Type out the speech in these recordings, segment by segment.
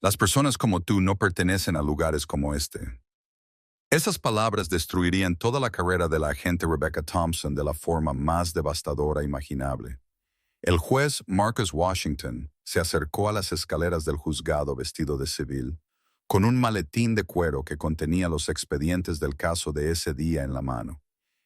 Las personas como tú no pertenecen a lugares como este. Esas palabras destruirían toda la carrera de la agente Rebecca Thompson de la forma más devastadora imaginable. El juez Marcus Washington se acercó a las escaleras del juzgado vestido de civil, con un maletín de cuero que contenía los expedientes del caso de ese día en la mano.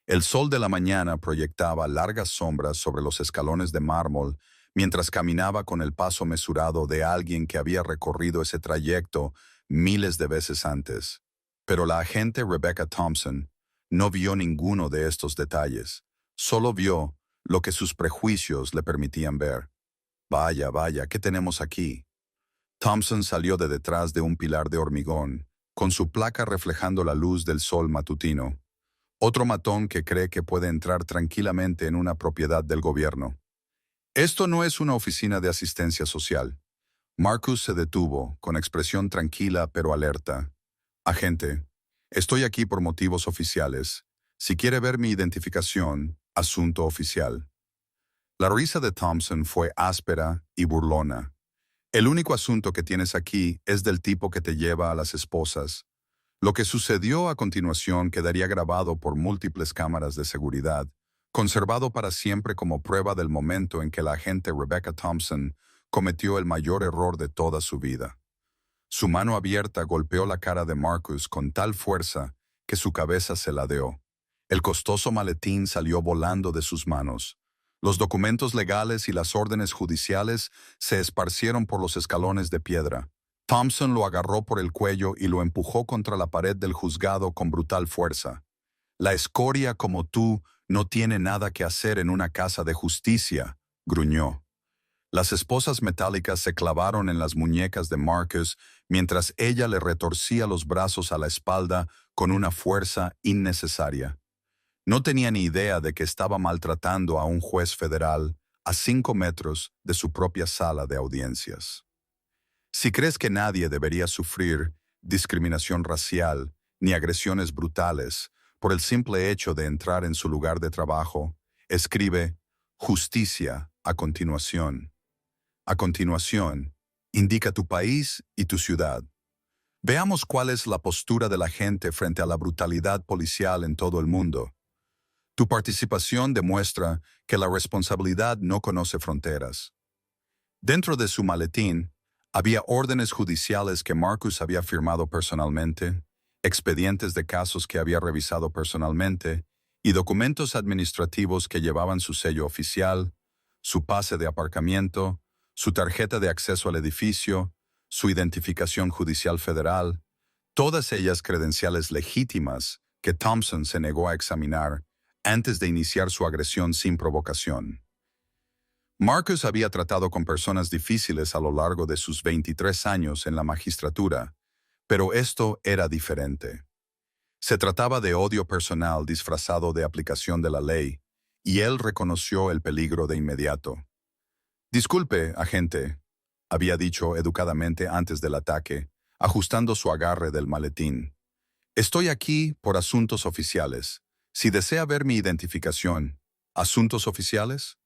El sol de la mañana proyectaba largas sombras sobre los escalones de mármol mientras caminaba con el paso mesurado de alguien que había recorrido ese trayecto miles de veces antes. Pero la agente Rebecca Thompson no vio ninguno de estos detalles, solo vio lo que sus prejuicios le permitían ver. Vaya, vaya, ¿qué tenemos aquí? Thompson salió de detrás de un pilar de hormigón, con su placa reflejando la luz del sol matutino. Otro matón que cree que puede entrar tranquilamente en una propiedad del gobierno. Esto no es una oficina de asistencia social. Marcus se detuvo, con expresión tranquila pero alerta. Agente, estoy aquí por motivos oficiales. Si quiere ver mi identificación, asunto oficial. La risa de Thompson fue áspera y burlona. El único asunto que tienes aquí es del tipo que te lleva a las esposas. Lo que sucedió a continuación quedaría grabado por múltiples cámaras de seguridad, conservado para siempre como prueba del momento en que la agente Rebecca Thompson cometió el mayor error de toda su vida. Su mano abierta golpeó la cara de Marcus con tal fuerza que su cabeza se ladeó. El costoso maletín salió volando de sus manos. Los documentos legales y las órdenes judiciales se esparcieron por los escalones de piedra. Thompson lo agarró por el cuello y lo empujó contra la pared del juzgado con brutal fuerza. La escoria como tú no tiene nada que hacer en una casa de justicia, gruñó. Las esposas metálicas se clavaron en las muñecas de Marcus mientras ella le retorcía los brazos a la espalda con una fuerza innecesaria. No tenía ni idea de que estaba maltratando a un juez federal a 5 metros de su propia sala de audiencias. Si crees que nadie debería sufrir discriminación racial ni agresiones brutales por el simple hecho de entrar en su lugar de trabajo, escribe justicia a continuación. A continuación, indica tu país y tu ciudad. Veamos cuál es la postura de la gente frente a la brutalidad policial en todo el mundo. Tu participación demuestra que la responsabilidad no conoce fronteras. Dentro de su maletín, había órdenes judiciales que Marcus había firmado personalmente, expedientes de casos que había revisado personalmente y documentos administrativos que llevaban su sello oficial, su pase de aparcamiento, su tarjeta de acceso al edificio, su identificación judicial federal, todas ellas credenciales legítimas que Thompson se negó a examinar antes de iniciar su agresión sin provocación. Marcus había tratado con personas difíciles a lo largo de sus 23 años en la magistratura, pero esto era diferente. Se trataba de odio personal disfrazado de aplicación de la ley, y él reconoció el peligro de inmediato. Disculpe, agente, había dicho educadamente antes del ataque, ajustando su agarre del maletín. Estoy aquí por asuntos oficiales. Si desea ver mi identificación, ¿asuntos oficiales?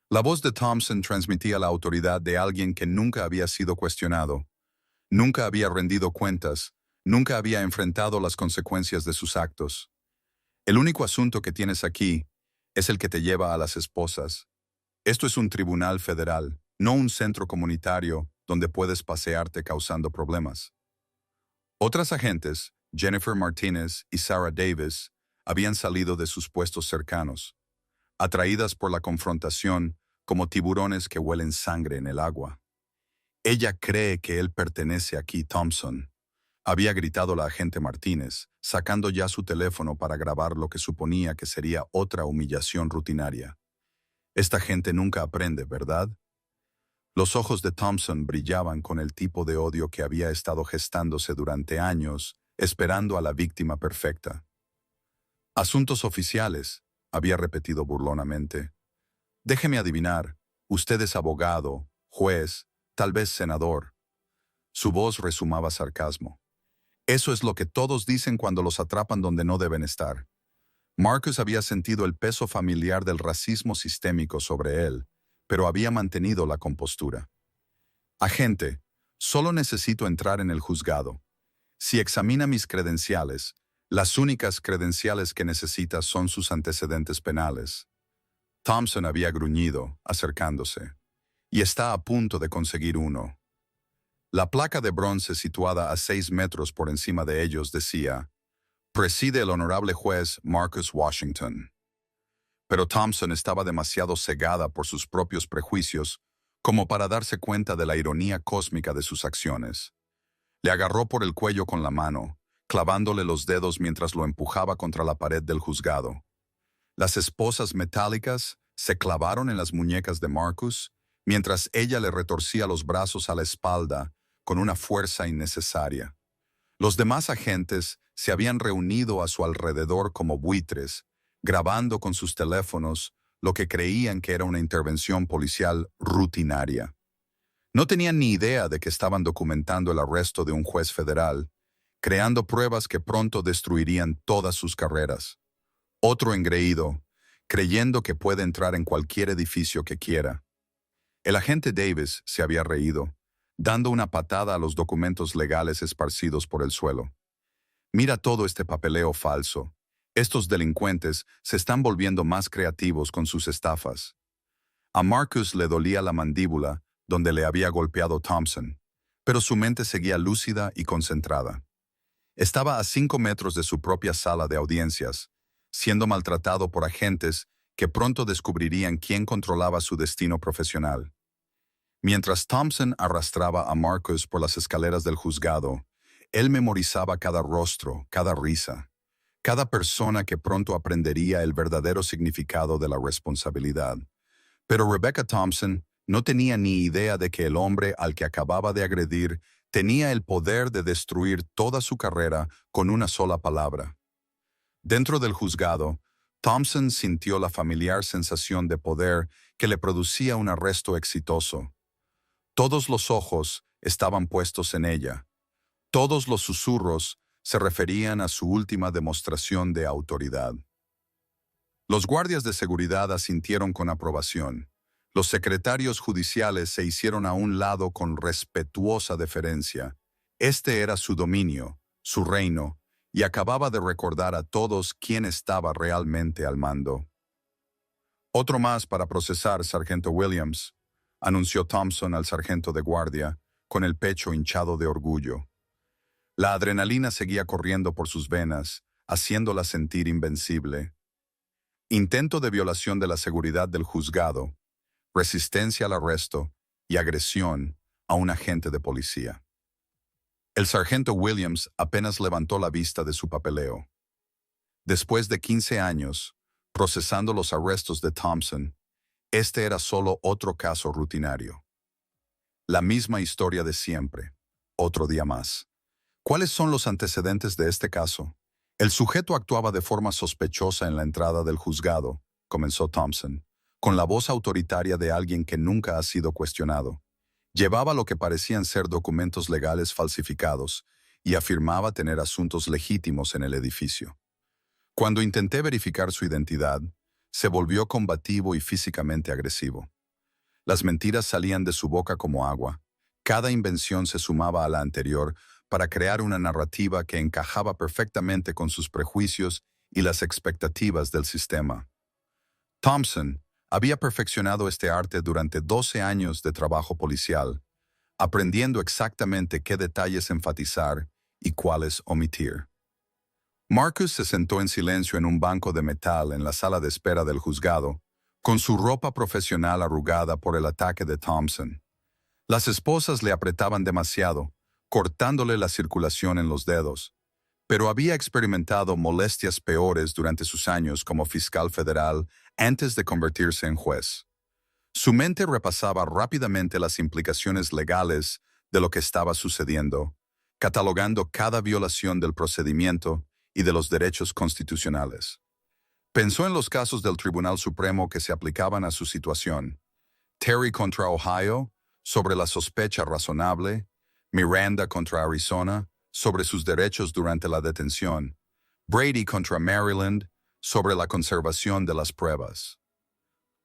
La voz de Thompson transmitía la autoridad de alguien que nunca había sido cuestionado, nunca había rendido cuentas, nunca había enfrentado las consecuencias de sus actos. El único asunto que tienes aquí es el que te lleva a las esposas. Esto es un tribunal federal, no un centro comunitario donde puedes pasearte causando problemas. Otras agentes, Jennifer Martínez y Sarah Davis, habían salido de sus puestos cercanos, atraídas por la confrontación como tiburones que huelen sangre en el agua. Ella cree que él pertenece aquí, Thompson, había gritado la agente Martínez, sacando ya su teléfono para grabar lo que suponía que sería otra humillación rutinaria. Esta gente nunca aprende, ¿verdad? Los ojos de Thompson brillaban con el tipo de odio que había estado gestándose durante años, esperando a la víctima perfecta. Asuntos oficiales, había repetido burlonamente. Déjeme adivinar, usted es abogado, juez, tal vez senador. Su voz resumaba sarcasmo. Eso es lo que todos dicen cuando los atrapan donde no deben estar. Marcus había sentido el peso familiar del racismo sistémico sobre él, pero había mantenido la compostura. Agente, Solo necesito entrar en el juzgado. Si examina mis credenciales, las únicas credenciales que necesita son sus antecedentes penales. Thompson había gruñido, acercándose, y está a punto de conseguir uno. La placa de bronce situada a 6 metros por encima de ellos decía: «Preside el honorable juez Marcus Washington». Pero Thompson estaba demasiado cegada por sus propios prejuicios como para darse cuenta de la ironía cósmica de sus acciones. Le agarró por el cuello con la mano, clavándole los dedos mientras lo empujaba contra la pared del juzgado. Las esposas metálicas se clavaron en las muñecas de Marcus, mientras ella le retorcía los brazos a la espalda con una fuerza innecesaria. Los demás agentes se habían reunido a su alrededor como buitres, grabando con sus teléfonos lo que creían que era una intervención policial rutinaria. No tenían ni idea de que estaban documentando el arresto de un juez federal, creando pruebas que pronto destruirían todas sus carreras. Otro engreído, creyendo que puede entrar en cualquier edificio que quiera. El agente Davis se había reído, dando una patada a los documentos legales esparcidos por el suelo. «Mira todo este papeleo falso. Estos delincuentes se están volviendo más creativos con sus estafas». A Marcus le dolía la mandíbula donde le había golpeado Thompson, pero su mente seguía lúcida y concentrada. Estaba a 5 metros de su propia sala de audiencias, siendo maltratado por agentes que pronto descubrirían quién controlaba su destino profesional. Mientras Thompson arrastraba a Marcus por las escaleras del juzgado, él memorizaba cada rostro, cada risa, cada persona que pronto aprendería el verdadero significado de la responsabilidad. Pero Rebecca Thompson no tenía ni idea de que el hombre al que acababa de agredir tenía el poder de destruir toda su carrera con una sola palabra. Dentro del juzgado, Thompson sintió la familiar sensación de poder que le producía un arresto exitoso. Todos los ojos estaban puestos en ella. Todos los susurros se referían a su última demostración de autoridad. Los guardias de seguridad asintieron con aprobación. Los secretarios judiciales se hicieron a un lado con respetuosa deferencia. Este era su dominio, su reino, y acababa de recordar a todos quién estaba realmente al mando. «Otro más para procesar, sargento Williams», anunció Thompson al sargento de guardia, con el pecho hinchado de orgullo. La adrenalina seguía corriendo por sus venas, haciéndola sentir invencible. Intento de violación de la seguridad del juzgado, resistencia al arresto y agresión a un agente de policía. El sargento Williams apenas levantó la vista de su papeleo. Después de 15 años, procesando los arrestos de Thompson, este era solo otro caso rutinario. La misma historia de siempre, otro día más. ¿Cuáles son los antecedentes de este caso? El sujeto actuaba de forma sospechosa en la entrada del juzgado, comenzó Thompson, con la voz autoritaria de alguien que nunca ha sido cuestionado. Llevaba lo que parecían ser documentos legales falsificados y afirmaba tener asuntos legítimos en el edificio. Cuando intenté verificar su identidad, se volvió combativo y físicamente agresivo. Las mentiras salían de su boca como agua. Cada invención se sumaba a la anterior para crear una narrativa que encajaba perfectamente con sus prejuicios y las expectativas del sistema. Thompson había perfeccionado este arte durante 12 años de trabajo policial, aprendiendo exactamente qué detalles enfatizar y cuáles omitir. Marcus se sentó en silencio en un banco de metal en la sala de espera del juzgado, con su ropa profesional arrugada por el ataque de Thompson. Las esposas le apretaban demasiado, cortándole la circulación en los dedos, pero había experimentado molestias peores durante sus años como fiscal federal antes de convertirse en juez. Su mente repasaba rápidamente las implicaciones legales de lo que estaba sucediendo, catalogando cada violación del procedimiento y de los derechos constitucionales. Pensó en los casos del Tribunal Supremo que se aplicaban a su situación: Terry contra Ohio, sobre la sospecha razonable; Miranda contra Arizona, sobre sus derechos durante la detención; Brady contra Maryland, sobre la conservación de las pruebas.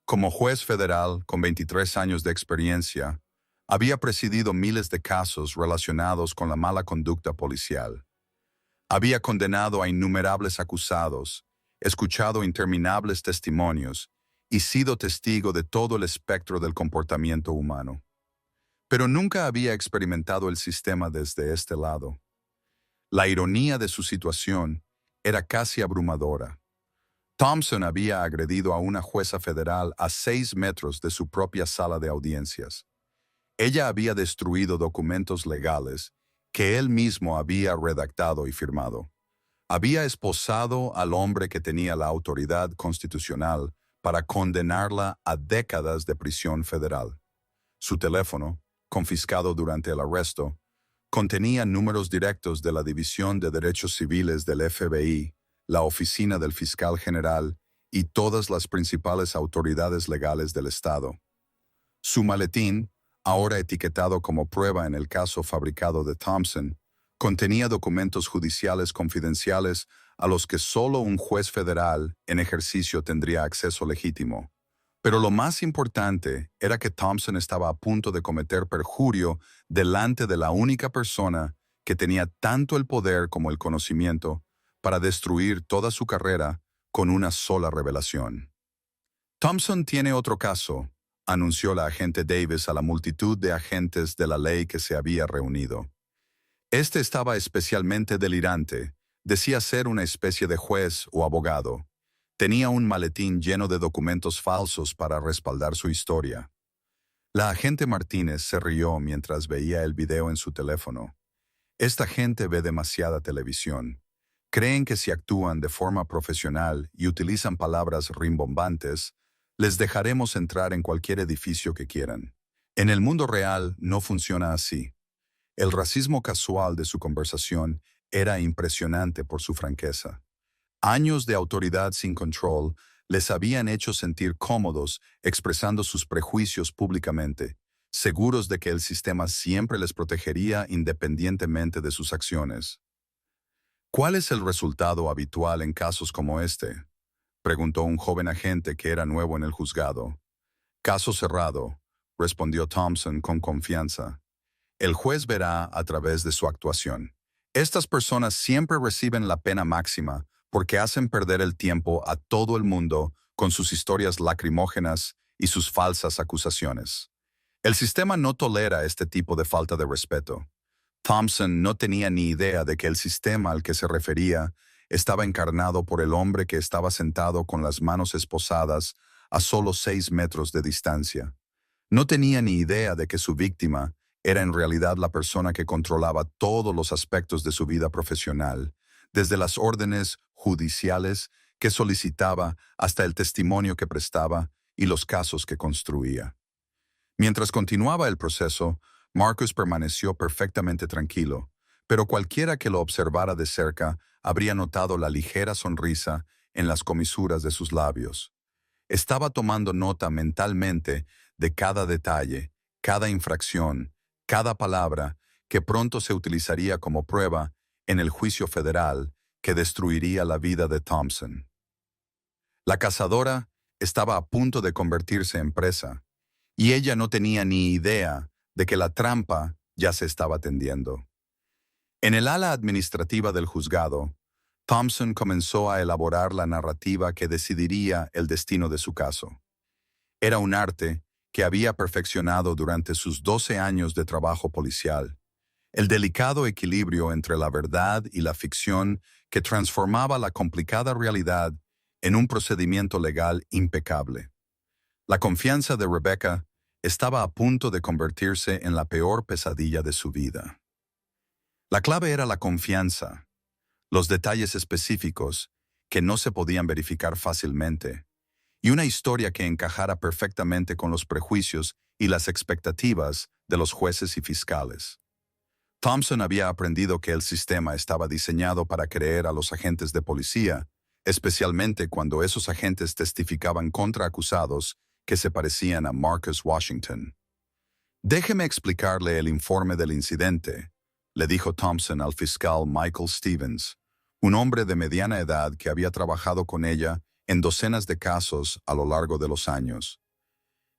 Como juez federal con 23 años de experiencia, Había presidido miles de casos relacionados con la mala conducta policial. Había condenado a innumerables acusados, escuchado interminables testimonios y sido testigo de todo el espectro del comportamiento humano. Pero nunca había experimentado el sistema desde este lado. La ironía de su situación era casi abrumadora. Thompson había agredido a una jueza federal a 6 metros de su propia sala de audiencias. Ella había destruido documentos legales que él mismo había redactado y firmado. Había esposado al hombre que tenía la autoridad constitucional para condenarla a décadas de prisión federal. Su teléfono, confiscado durante el arresto, contenía números directos de la División de Derechos Civiles del FBI, la Oficina del Fiscal General y todas las principales autoridades legales del Estado. Su maletín, ahora etiquetado como prueba en el caso fabricado de Thompson, contenía documentos judiciales confidenciales a los que solo un juez federal en ejercicio tendría acceso legítimo. Pero lo más importante era que Thompson estaba a punto de cometer perjurio delante de la única persona que tenía tanto el poder como el conocimiento para destruir toda su carrera con una sola revelación. Thompson tiene otro caso, anunció la agente Davis a la multitud de agentes de la ley que se había reunido. Este estaba especialmente delirante, decía ser una especie de juez o abogado. Tenía un maletín lleno de documentos falsos para respaldar su historia. La agente Martínez se rió mientras veía el video en su teléfono. Esta gente ve demasiada televisión. Creen que si actúan de forma profesional y utilizan palabras rimbombantes, les dejaremos entrar en cualquier edificio que quieran. En el mundo real no funciona así. El racismo casual de su conversación era impresionante por su franqueza. Años de autoridad sin control les habían hecho sentir cómodos expresando sus prejuicios públicamente, seguros de que el sistema siempre les protegería independientemente de sus acciones. ¿Cuál es el resultado habitual en casos como este?, preguntó un joven agente que era nuevo en el juzgado. Caso cerrado, respondió Thompson con confianza. El juez verá a través de su actuación. Estas personas siempre reciben la pena máxima porque hacen perder el tiempo a todo el mundo con sus historias lacrimógenas y sus falsas acusaciones. El sistema no tolera este tipo de falta de respeto. Thompson no tenía ni idea de que el sistema al que se refería estaba encarnado por el hombre que estaba sentado con las manos esposadas a solo 6 metros de distancia. No tenía ni idea de que su víctima era en realidad la persona que controlaba todos los aspectos de su vida profesional, desde las órdenes judiciales que solicitaba hasta el testimonio que prestaba y los casos que construía. Mientras continuaba el proceso, Marcus permaneció perfectamente tranquilo, pero cualquiera que lo observara de cerca habría notado la ligera sonrisa en las comisuras de sus labios. Estaba tomando nota mentalmente de cada detalle, cada infracción, cada palabra que pronto se utilizaría como prueba en el juicio federal que destruiría la vida de Thompson. La cazadora estaba a punto de convertirse en presa, y ella no tenía ni idea de que la trampa ya se estaba tendiendo. En el ala administrativa del juzgado, Thompson comenzó a elaborar la narrativa que decidiría el destino de su caso. Era un arte que había perfeccionado durante sus 12 años de trabajo policial, el delicado equilibrio entre la verdad y la ficción que transformaba la complicada realidad en un procedimiento legal impecable. La confianza de Rebecca estaba a punto de convertirse en la peor pesadilla de su vida. La clave era la confianza, los detalles específicos que no se podían verificar fácilmente, y una historia que encajara perfectamente con los prejuicios y las expectativas de los jueces y fiscales. Thompson había aprendido que el sistema estaba diseñado para creer a los agentes de policía, especialmente cuando esos agentes testificaban contra acusados que se parecían a Marcus Washington. «Déjeme explicarle el informe del incidente», le dijo Thompson al fiscal Michael Stevens, un hombre de mediana edad que había trabajado con ella en docenas de casos a lo largo de los años.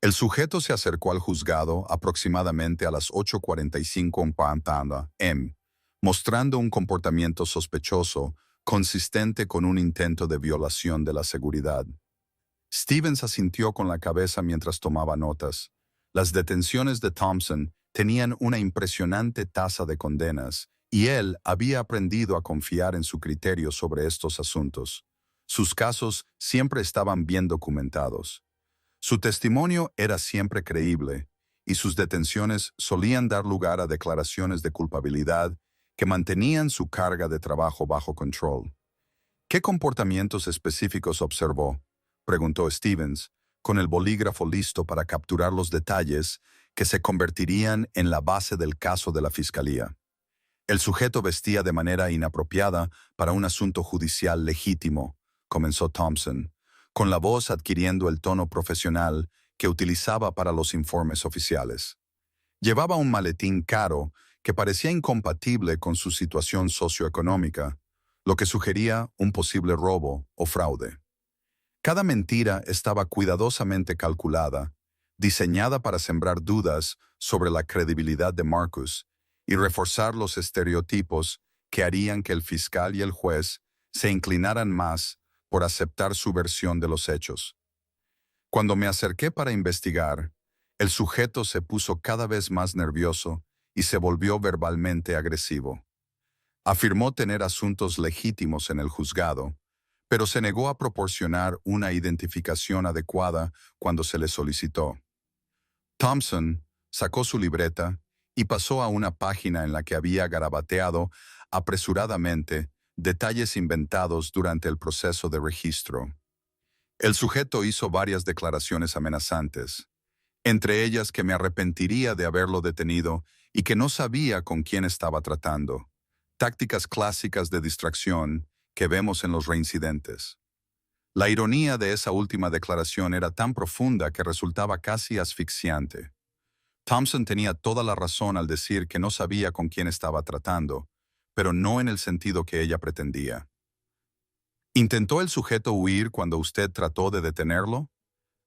El sujeto se acercó al juzgado aproximadamente a las 8:45 m, mostrando un comportamiento sospechoso consistente con un intento de violación de la seguridad. Stevens asintió con la cabeza mientras tomaba notas. Las detenciones de Thompson tenían una impresionante tasa de condenas, y él había aprendido a confiar en su criterio sobre estos asuntos. Sus casos siempre estaban bien documentados. Su testimonio era siempre creíble, y sus detenciones solían dar lugar a declaraciones de culpabilidad que mantenían su carga de trabajo bajo control. ¿Qué comportamientos específicos observó?, preguntó Stevens, con el bolígrafo listo para capturar los detalles que se convertirían en la base del caso de la fiscalía. El sujeto vestía de manera inapropiada para un asunto judicial legítimo, comenzó Thompson, con la voz adquiriendo el tono profesional que utilizaba para los informes oficiales. Llevaba un maletín caro que parecía incompatible con su situación socioeconómica, lo que sugería un posible robo o fraude. Cada mentira estaba cuidadosamente calculada, diseñada para sembrar dudas sobre la credibilidad de Marcus y reforzar los estereotipos que harían que el fiscal y el juez se inclinaran más por aceptar su versión de los hechos. Cuando me acerqué para investigar, el sujeto se puso cada vez más nervioso y se volvió verbalmente agresivo. Afirmó tener asuntos legítimos en el juzgado, pero se negó a proporcionar una identificación adecuada cuando se le solicitó. Thompson sacó su libreta y pasó a una página en la que había garabateado apresuradamente detalles inventados durante el proceso de registro. El sujeto hizo varias declaraciones amenazantes, entre ellas que me arrepentiría de haberlo detenido y que no sabía con quién estaba tratando. Tácticas clásicas de distracción que vemos en los reincidentes. La ironía de esa última declaración era tan profunda que resultaba casi asfixiante. Thompson tenía toda la razón al decir que no sabía con quién estaba tratando, pero no en el sentido que ella pretendía. ¿Intentó el sujeto huir cuando usted trató de detenerlo?,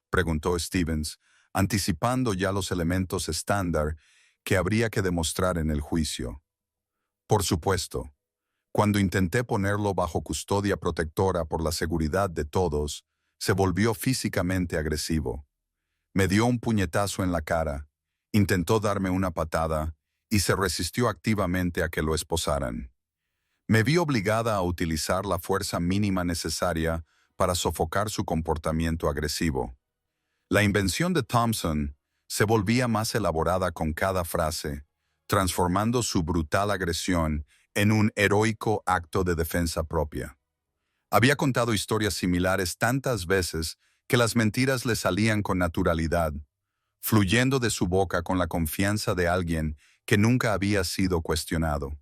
preguntó Stevens, anticipando ya los elementos estándar que habría que demostrar en el juicio. Por supuesto. Cuando intenté ponerlo bajo custodia protectora por la seguridad de todos, se volvió físicamente agresivo. Me dio un puñetazo en la cara, intentó darme una patada y se resistió activamente a que lo esposaran. Me vi obligada a utilizar la fuerza mínima necesaria para sofocar su comportamiento agresivo. La invención de Thompson se volvía más elaborada con cada frase, transformando su brutal agresión en un heroico acto de defensa propia. Había contado historias similares tantas veces que las mentiras le salían con naturalidad, fluyendo de su boca con la confianza de alguien que nunca había sido cuestionado.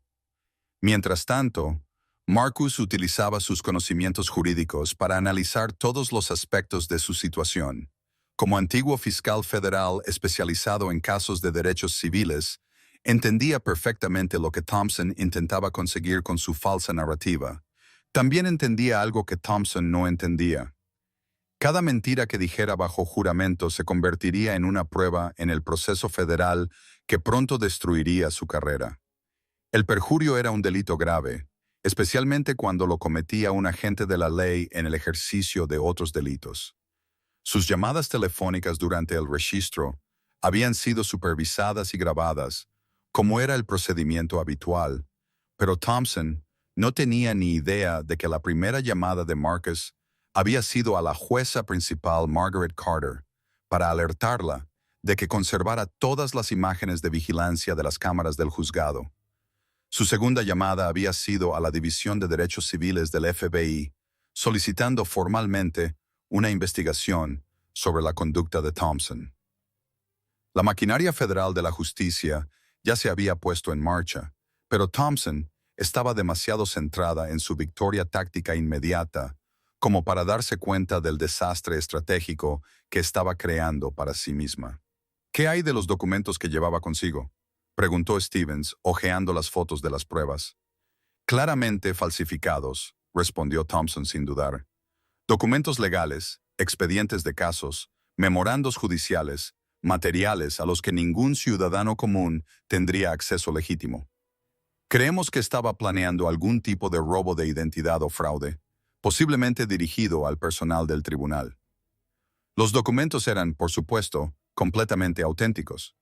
Mientras tanto, Marcus utilizaba sus conocimientos jurídicos para analizar todos los aspectos de su situación. Como antiguo fiscal federal especializado en casos de derechos civiles, entendía perfectamente lo que Thompson intentaba conseguir con su falsa narrativa. También entendía algo que Thompson no entendía. Cada mentira que dijera bajo juramento se convertiría en una prueba en el proceso federal que pronto destruiría su carrera. El perjurio era un delito grave, especialmente cuando lo cometía un agente de la ley en el ejercicio de otros delitos. Sus llamadas telefónicas durante el registro habían sido supervisadas y grabadas, como era el procedimiento habitual, pero Thompson no tenía ni idea de que la primera llamada de Marcus había sido a la jueza principal Margaret Carter para alertarla de que conservara todas las imágenes de vigilancia de las cámaras del juzgado. Su segunda llamada había sido a la División de Derechos Civiles del FBI, solicitando formalmente una investigación sobre la conducta de Thompson. La maquinaria federal de la justicia ya se había puesto en marcha, pero Thompson estaba demasiado centrada en su victoria táctica inmediata como para darse cuenta del desastre estratégico que estaba creando para sí misma. ¿Qué hay de los documentos que llevaba consigo?, preguntó Stevens, hojeando las fotos de las pruebas. Claramente falsificados, respondió Thompson sin dudar. Documentos legales, expedientes de casos, memorandos judiciales, materiales a los que ningún ciudadano común tendría acceso legítimo. Creemos que estaba planeando algún tipo de robo de identidad o fraude, posiblemente dirigido al personal del tribunal. Los documentos eran, por supuesto, completamente auténticos.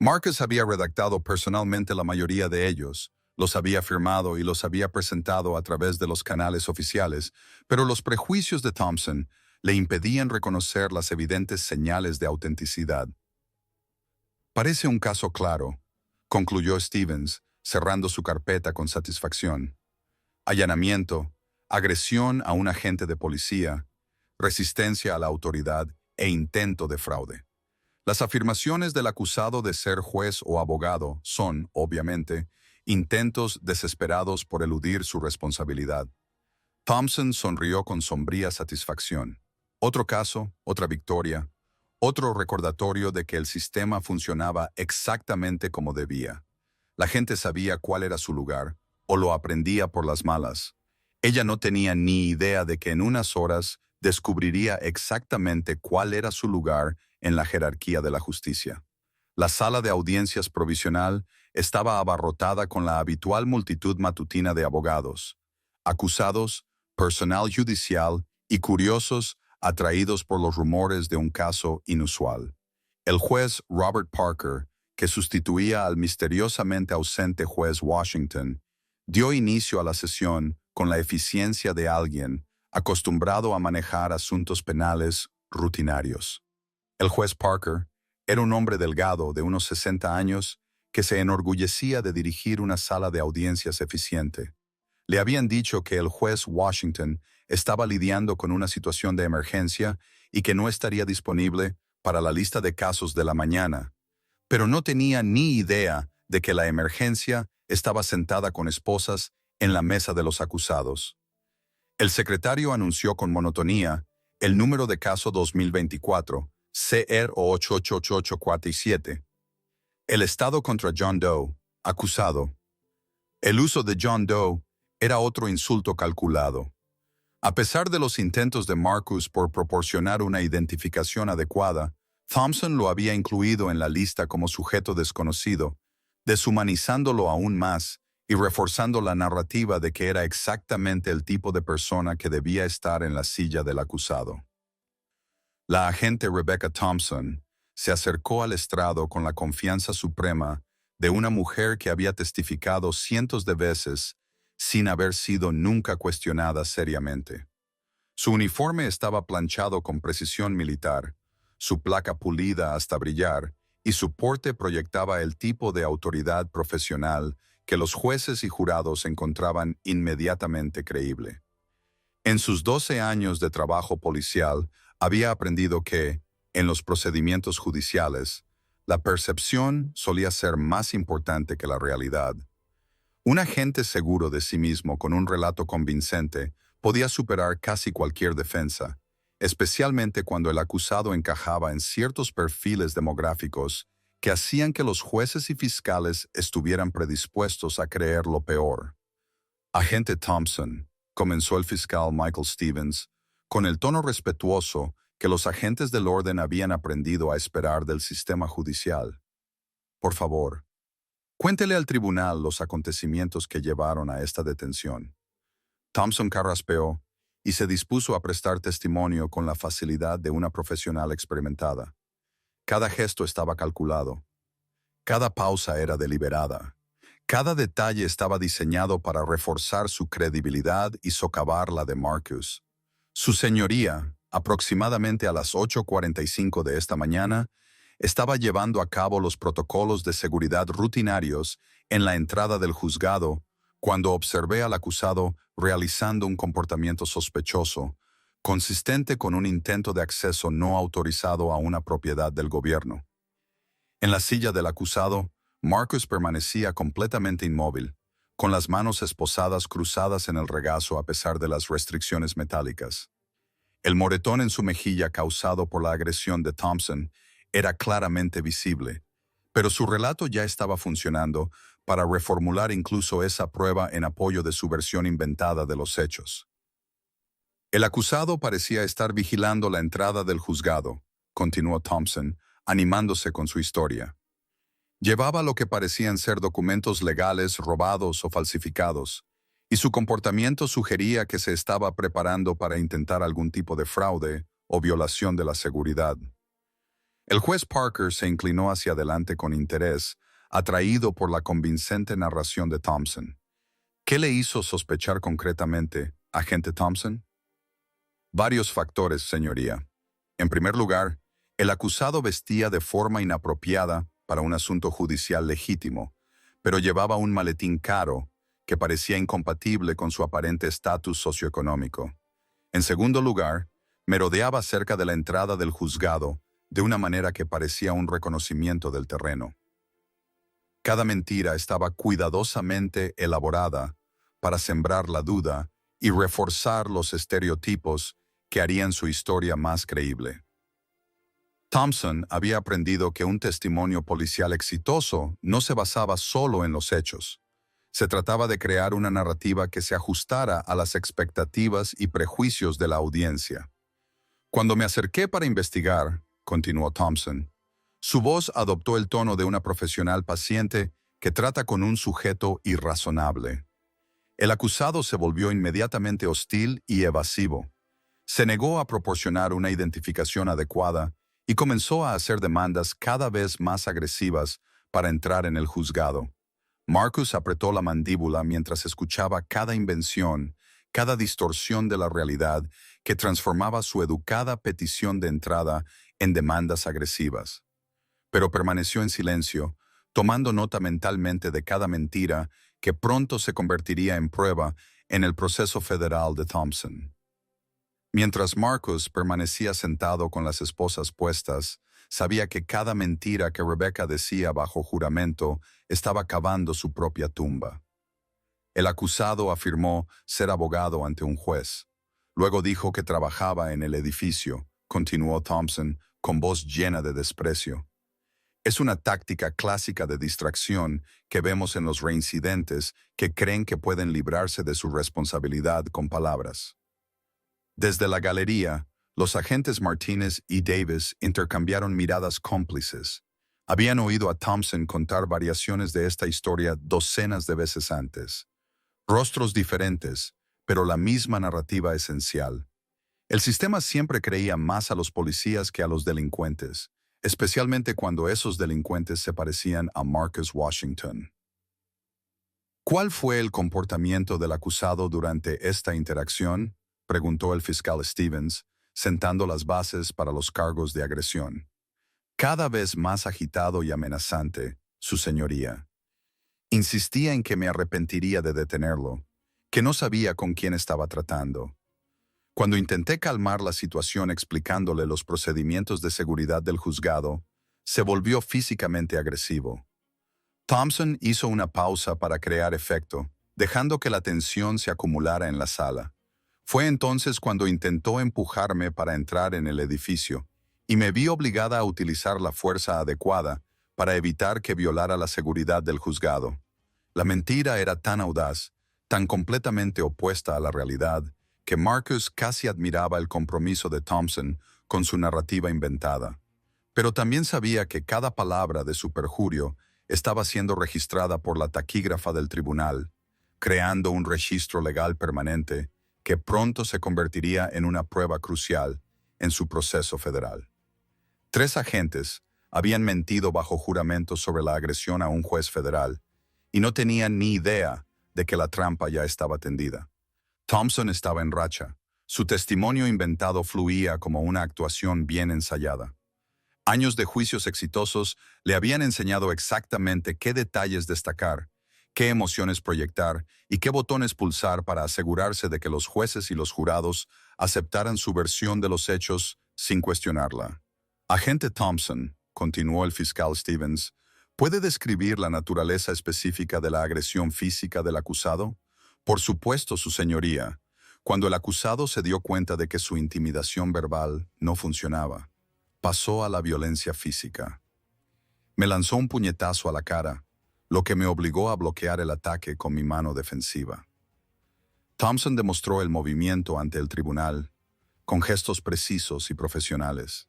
Marcus había redactado personalmente la mayoría de ellos, los había firmado y los había presentado a través de los canales oficiales, pero los prejuicios de Thompson le impedían reconocer las evidentes señales de autenticidad. Parece un caso claro, concluyó Stevens, cerrando su carpeta con satisfacción. Allanamiento, agresión a un agente de policía, resistencia a la autoridad e intento de fraude. Las afirmaciones del acusado de ser juez o abogado son, obviamente, intentos desesperados por eludir su responsabilidad. Thompson sonrió con sombría satisfacción. Otro caso, otra victoria, otro recordatorio de que el sistema funcionaba exactamente como debía. La gente sabía cuál era su lugar, o lo aprendía por las malas. Ella no tenía ni idea de que en unas horas descubriría exactamente cuál era su lugar en la jerarquía de la justicia. La sala de audiencias provisional estaba abarrotada con la habitual multitud matutina de abogados, acusados, personal judicial y curiosos atraídos por los rumores de un caso inusual. El juez Robert Parker, que sustituía al misteriosamente ausente juez Washington, dio inicio a la sesión con la eficiencia de alguien acostumbrado a manejar asuntos penales rutinarios. El juez Parker era un hombre delgado de unos 60 años que se enorgullecía de dirigir una sala de audiencias eficiente. Le habían dicho que el juez Washington estaba lidiando con una situación de emergencia y que no estaría disponible para la lista de casos de la mañana, pero no tenía ni idea de que la emergencia estaba sentada con esposas en la mesa de los acusados. El secretario anunció con monotonía el número de caso 2024, CR 888847. El estado contra John Doe, acusado. El uso de John Doe era otro insulto calculado. A pesar de los intentos de Marcus por proporcionar una identificación adecuada, Thompson lo había incluido en la lista como sujeto desconocido, deshumanizándolo aún más y reforzando la narrativa de que era exactamente el tipo de persona que debía estar en la silla del acusado. La agente Rebecca Thompson se acercó al estrado con la confianza suprema de una mujer que había testificado cientos de veces sin haber sido nunca cuestionada seriamente. Su uniforme estaba planchado con precisión militar, su placa pulida hasta brillar, y su porte proyectaba el tipo de autoridad profesional que los jueces y jurados encontraban inmediatamente creíble. En sus 12 años de trabajo policial, había aprendido que, en los procedimientos judiciales, la percepción solía ser más importante que la realidad. Un agente seguro de sí mismo con un relato convincente podía superar casi cualquier defensa, especialmente cuando el acusado encajaba en ciertos perfiles demográficos que hacían que los jueces y fiscales estuvieran predispuestos a creer lo peor. Agente Thompson, comenzó el fiscal Michael Stevens, con el tono respetuoso que los agentes del orden habían aprendido a esperar del sistema judicial. Por favor, cuéntele al tribunal los acontecimientos que llevaron a esta detención. Thompson carraspeó y se dispuso a prestar testimonio con la facilidad de una profesional experimentada. Cada gesto estaba calculado. Cada pausa era deliberada. Cada detalle estaba diseñado para reforzar su credibilidad y socavar la de Marcus. Su señoría, aproximadamente a las 8:45 de esta mañana, estaba llevando a cabo los protocolos de seguridad rutinarios en la entrada del juzgado cuando observé al acusado realizando un comportamiento sospechoso, consistente con un intento de acceso no autorizado a una propiedad del gobierno. En la silla del acusado, Marcus permanecía completamente inmóvil, con las manos esposadas cruzadas en el regazo a pesar de las restricciones metálicas. El moretón en su mejilla causado por la agresión de Thompson era claramente visible, pero su relato ya estaba funcionando para reformular incluso esa prueba en apoyo de su versión inventada de los hechos. El acusado parecía estar vigilando la entrada del juzgado, continuó Thompson, animándose con su historia. Llevaba lo que parecían ser documentos legales robados o falsificados, y su comportamiento sugería que se estaba preparando para intentar algún tipo de fraude o violación de la seguridad. El juez Parker se inclinó hacia adelante con interés, atraído por la convincente narración de Thompson. ¿Qué le hizo sospechar concretamente, agente Thompson? Varios factores, señoría. En primer lugar, el acusado vestía de forma inapropiada para un asunto judicial legítimo, pero llevaba un maletín caro que parecía incompatible con su aparente estatus socioeconómico. En segundo lugar, merodeaba cerca de la entrada del juzgado de una manera que parecía un reconocimiento del terreno. Cada mentira estaba cuidadosamente elaborada para sembrar la duda y reforzar los estereotipos que harían su historia más creíble. Thompson había aprendido que un testimonio policial exitoso no se basaba solo en los hechos. Se trataba de crear una narrativa que se ajustara a las expectativas y prejuicios de la audiencia. Cuando me acerqué para investigar, continuó Thompson, su voz adoptó el tono de una profesional paciente que trata con un sujeto irrazonable. El acusado se volvió inmediatamente hostil y evasivo. Se negó a proporcionar una identificación adecuada y comenzó a hacer demandas cada vez más agresivas para entrar en el juzgado. Marcus apretó la mandíbula mientras escuchaba cada invención, cada distorsión de la realidad que transformaba su educada petición de entrada en demandas agresivas. Pero permaneció en silencio, tomando nota mentalmente de cada mentira que pronto se convertiría en prueba en el proceso federal de Thompson. Mientras Marcus permanecía sentado con las esposas puestas, sabía que cada mentira que Rebecca decía bajo juramento estaba cavando su propia tumba. El acusado afirmó ser abogado ante un juez. Luego dijo que trabajaba en el edificio, continuó Thompson con voz llena de desprecio. Es una táctica clásica de distracción que vemos en los reincidentes que creen que pueden librarse de su responsabilidad con palabras. Desde la galería, los agentes Martínez y Davis intercambiaron miradas cómplices. Habían oído a Thompson contar variaciones de esta historia docenas de veces antes. Rostros diferentes, pero la misma narrativa esencial. El sistema siempre creía más a los policías que a los delincuentes, especialmente cuando esos delincuentes se parecían a Marcus Washington. ¿Cuál fue el comportamiento del acusado durante esta interacción?, preguntó el fiscal Stevens, sentando las bases para los cargos de agresión. Cada vez más agitado y amenazante, su señoría. Insistía en que me arrepentiría de detenerlo, que no sabía con quién estaba tratando. Cuando intenté calmar la situación explicándole los procedimientos de seguridad del juzgado, se volvió físicamente agresivo. Thompson hizo una pausa para crear efecto, dejando que la tensión se acumulara en la sala. Fue entonces cuando intentó empujarme para entrar en el edificio, y me vi obligada a utilizar la fuerza adecuada para evitar que violara la seguridad del juzgado. La mentira era tan audaz, tan completamente opuesta a la realidad, que Marcus casi admiraba el compromiso de Thompson con su narrativa inventada. Pero también sabía que cada palabra de su perjurio estaba siendo registrada por la taquígrafa del tribunal, creando un registro legal permanente que pronto se convertiría en una prueba crucial en su proceso federal. 3 agentes habían mentido bajo juramento sobre la agresión a un juez federal y no tenían ni idea de que la trampa ya estaba tendida. Thompson estaba en racha. Su testimonio inventado fluía como una actuación bien ensayada. Años de juicios exitosos le habían enseñado exactamente qué detalles destacar, qué emociones proyectar y qué botones pulsar para asegurarse de que los jueces y los jurados aceptaran su versión de los hechos sin cuestionarla. Agente Thompson, continuó el fiscal Stevens, ¿puede describir la naturaleza específica de la agresión física del acusado? Por supuesto, su señoría, cuando el acusado se dio cuenta de que su intimidación verbal no funcionaba, pasó a la violencia física. Me lanzó un puñetazo a la cara, lo que me obligó a bloquear el ataque con mi mano defensiva. Thompson demostró el movimiento ante el tribunal, con gestos precisos y profesionales.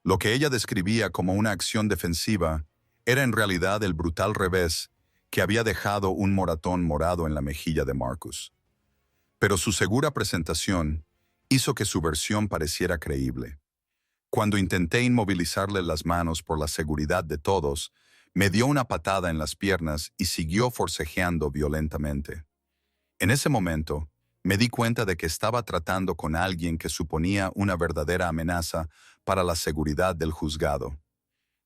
Lo que ella describía como una acción defensiva era en realidad el brutal revés que había dejado un moratón morado en la mejilla de Marcus. Pero su segura presentación hizo que su versión pareciera creíble. Cuando intenté inmovilizarle las manos por la seguridad de todos, me dio una patada en las piernas y siguió forcejeando violentamente. En ese momento, me di cuenta de que estaba tratando con alguien que suponía una verdadera amenaza para la seguridad del juzgado.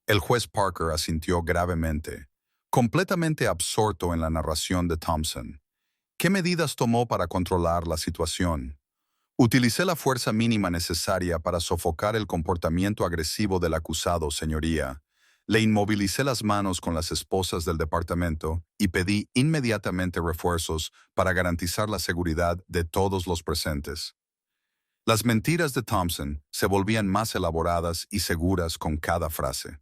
El juez Parker asintió gravemente, completamente absorto en la narración de Thompson. ¿Qué medidas tomó para controlar la situación? Utilicé la fuerza mínima necesaria para sofocar el comportamiento agresivo del acusado, señoría. Le inmovilicé las manos con las esposas del departamento y pedí inmediatamente refuerzos para garantizar la seguridad de todos los presentes. Las mentiras de Thompson se volvían más elaboradas y seguras con cada frase.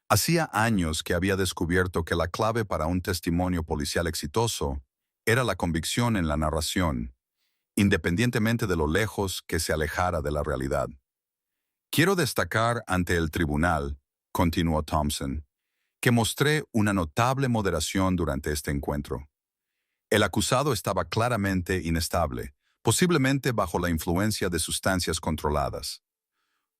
Hacía años que había descubierto que la clave para un testimonio policial exitoso era la convicción en la narración, independientemente de lo lejos que se alejara de la realidad. Quiero destacar ante el tribunal, continuó Thompson, que mostré una notable moderación durante este encuentro. El acusado estaba claramente inestable, posiblemente bajo la influencia de sustancias controladas.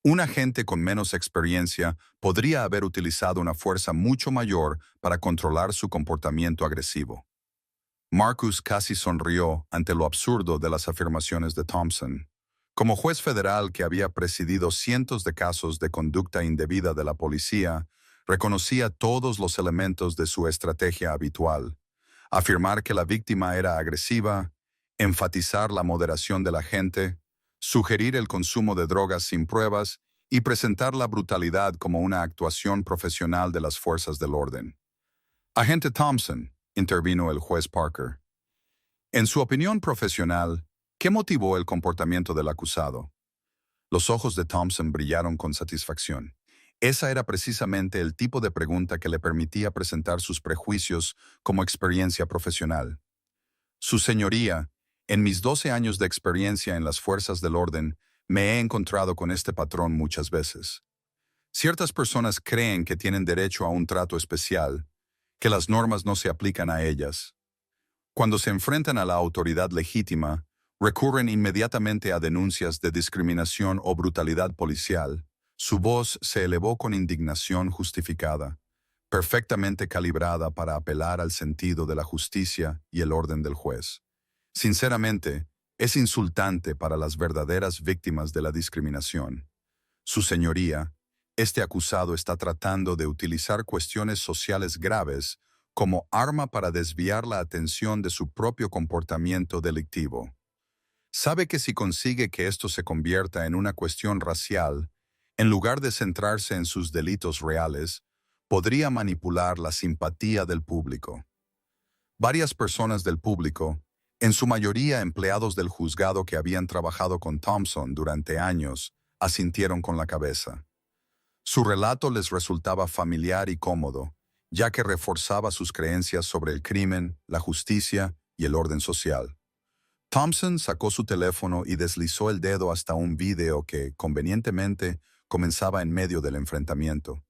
Un agente con menos experiencia podría haber utilizado una fuerza mucho mayor para controlar su comportamiento agresivo. Marcus casi sonrió ante lo absurdo de las afirmaciones de Thompson. Como juez federal que había presidido cientos de casos de conducta indebida de la policía, reconocía todos los elementos de su estrategia habitual: afirmar que la víctima era agresiva, enfatizar la moderación del agente, sugerir el consumo de drogas sin pruebas y presentar la brutalidad como una actuación profesional de las fuerzas del orden. Agente Thompson, intervino el juez Parker. En su opinión profesional, ¿qué motivó el comportamiento del acusado? Los ojos de Thompson brillaron con satisfacción. Esa era precisamente el tipo de pregunta que le permitía presentar sus prejuicios como experiencia profesional. Su señoría, en mis 12 años de experiencia en las fuerzas del orden, me he encontrado con este patrón muchas veces. Ciertas personas creen que tienen derecho a un trato especial, que las normas no se aplican a ellas. Cuando se enfrentan a la autoridad legítima, recurren inmediatamente a denuncias de discriminación o brutalidad policial. Su voz se elevó con indignación justificada, perfectamente calibrada para apelar al sentido de la justicia y el orden del juez. Sinceramente, es insultante para las verdaderas víctimas de la discriminación. Su señoría, este acusado está tratando de utilizar cuestiones sociales graves como arma para desviar la atención de su propio comportamiento delictivo. Sabe que si consigue que esto se convierta en una cuestión racial, en lugar de centrarse en sus delitos reales, podría manipular la simpatía del público. Varias personas del público, en su mayoría empleados del juzgado que habían trabajado con Thompson durante años, asintieron con la cabeza. Su relato les resultaba familiar y cómodo, ya que reforzaba sus creencias sobre el crimen, la justicia y el orden social. Thompson sacó su teléfono y deslizó el dedo hasta un vídeo que, convenientemente, comenzaba en medio del enfrentamiento.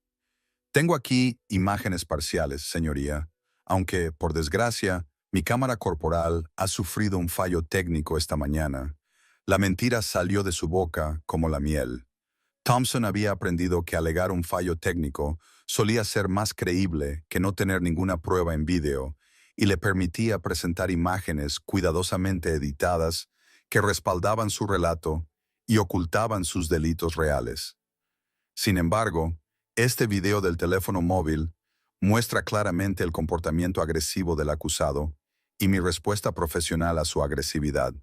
Tengo aquí imágenes parciales, señoría, aunque, por desgracia, mi cámara corporal ha sufrido un fallo técnico esta mañana. La mentira salió de su boca como la miel. Thompson había aprendido que alegar un fallo técnico solía ser más creíble que no tener ninguna prueba en vídeo, y le permitía presentar imágenes cuidadosamente editadas que respaldaban su relato y ocultaban sus delitos reales. Sin embargo, este video del teléfono móvil muestra claramente el comportamiento agresivo del acusado y mi respuesta profesional a su agresividad.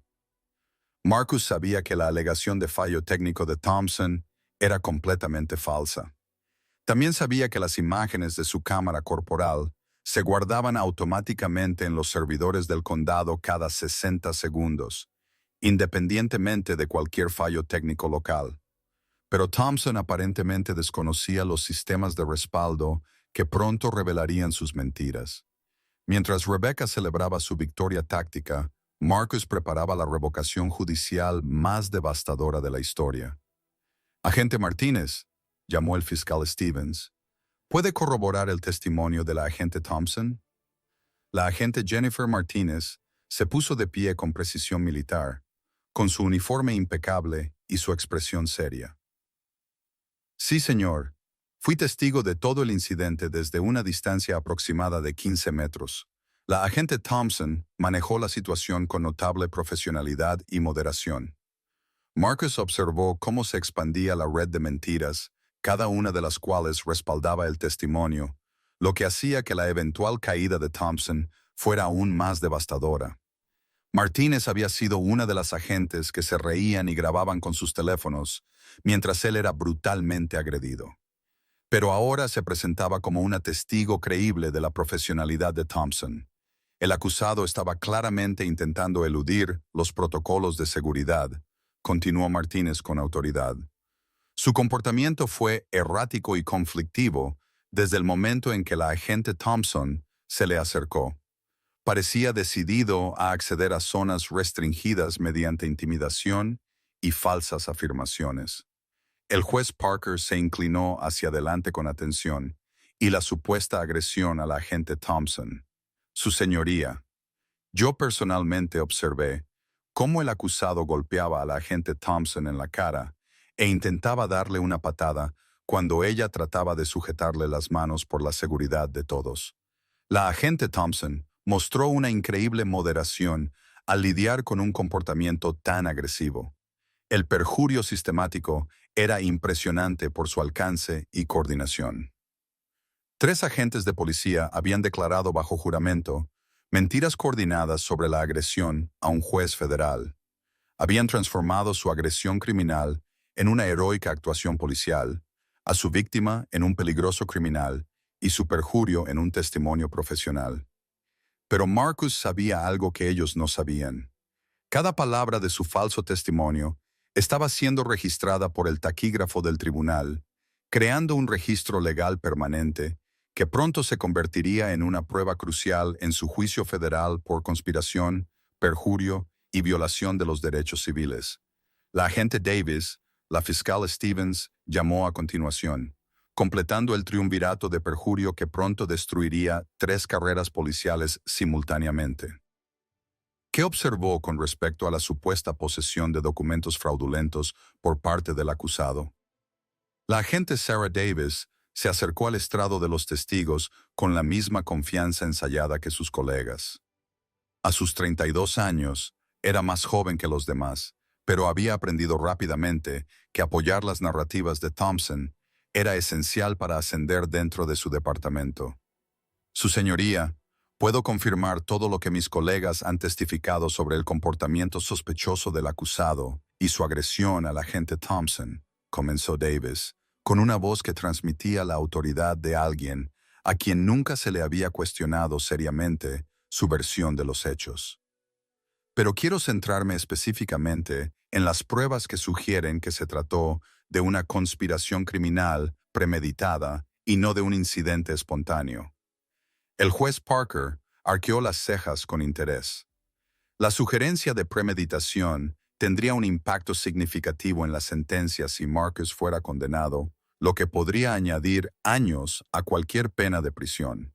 Marcus sabía que la alegación de fallo técnico de Thompson era completamente falsa. También sabía que las imágenes de su cámara corporal se guardaban automáticamente en los servidores del condado cada 60 segundos, independientemente de cualquier fallo técnico local. Pero Thompson aparentemente desconocía los sistemas de respaldo que pronto revelarían sus mentiras. Mientras Rebecca celebraba su victoria táctica, Marcus preparaba la revocación judicial más devastadora de la historia. Agente Martínez, llamó el fiscal Stevens, ¿puede corroborar el testimonio de la agente Thompson? La agente Jennifer Martínez se puso de pie con precisión militar, con su uniforme impecable y su expresión seria. Sí, señor. Fui testigo de todo el incidente desde una distancia aproximada de 15 metros. La agente Thompson manejó la situación con notable profesionalidad y moderación. Marcus observó cómo se expandía la red de mentiras, cada una de las cuales respaldaba el testimonio, lo que hacía que la eventual caída de Thompson fuera aún más devastadora. Martínez había sido una de las agentes que se reían y grababan con sus teléfonos, mientras él era brutalmente agredido. Pero ahora se presentaba como una testigo creíble de la profesionalidad de Thompson. El acusado estaba claramente intentando eludir los protocolos de seguridad, continuó Martínez con autoridad. Su comportamiento fue errático y conflictivo desde el momento en que la agente Thompson se le acercó. Parecía decidido a acceder a zonas restringidas mediante intimidación y falsas afirmaciones. El juez Parker se inclinó hacia adelante con atención y la supuesta agresión a la agente Thompson. Su señoría, yo personalmente observé cómo el acusado golpeaba a la agente Thompson en la cara e intentaba darle una patada cuando ella trataba de sujetarle las manos por la seguridad de todos. La agente Thompson mostró una increíble moderación al lidiar con un comportamiento tan agresivo. El perjurio sistemático era impresionante por su alcance y coordinación. 3 agentes de policía habían declarado bajo juramento mentiras coordinadas sobre la agresión a un juez federal. Habían transformado su agresión criminal en una heroica actuación policial, a su víctima en un peligroso criminal y su perjurio en un testimonio profesional. Pero Marcus sabía algo que ellos no sabían. Cada palabra de su falso testimonio estaba siendo registrada por el taquígrafo del tribunal, creando un registro legal permanente que pronto se convertiría en una prueba crucial en su juicio federal por conspiración, perjurio y violación de los derechos civiles. La agente Davis, la fiscal Stevens, llamó a continuación, completando el triunvirato de perjurio que pronto destruiría 3 carreras policiales simultáneamente. ¿Qué observó con respecto a la supuesta posesión de documentos fraudulentos por parte del acusado? La agente Sarah Davis se acercó al estrado de los testigos con la misma confianza ensayada que sus colegas. A sus 32 años, era más joven que los demás, pero había aprendido rápidamente que apoyar las narrativas de Thompson era esencial para ascender dentro de su departamento. Su señoría, puedo confirmar todo lo que mis colegas han testificado sobre el comportamiento sospechoso del acusado y su agresión al agente Thompson, comenzó Davis, con una voz que transmitía la autoridad de alguien a quien nunca se le había cuestionado seriamente su versión de los hechos. Pero quiero centrarme específicamente en las pruebas que sugieren que se trató de una conspiración criminal premeditada y no de un incidente espontáneo. El juez Parker arqueó las cejas con interés. La sugerencia de premeditación tendría un impacto significativo en la sentencia si Marcus fuera condenado, lo que podría añadir años a cualquier pena de prisión.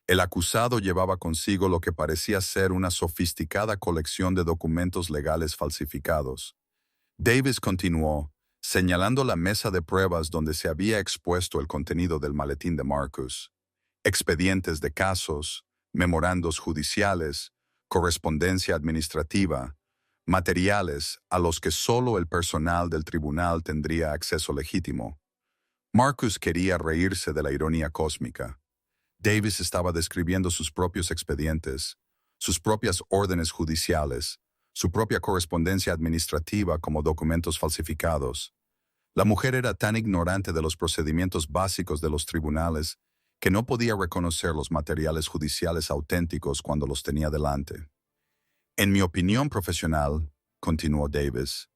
El acusado llevaba consigo lo que parecía ser una sofisticada colección de documentos legales falsificados. Davis continuó, señalando la mesa de pruebas donde se había expuesto el contenido del maletín de Marcus. Expedientes de casos, memorandos judiciales, correspondencia administrativa, materiales a los que solo el personal del tribunal tendría acceso legítimo. Marcus quería reírse de la ironía cósmica. Davis estaba describiendo sus propios expedientes, sus propias órdenes judiciales, su propia correspondencia administrativa como documentos falsificados. La mujer era tan ignorante de los procedimientos básicos de los tribunales que no podía reconocer los materiales judiciales auténticos cuando los tenía delante. En mi opinión profesional, continuó Davis,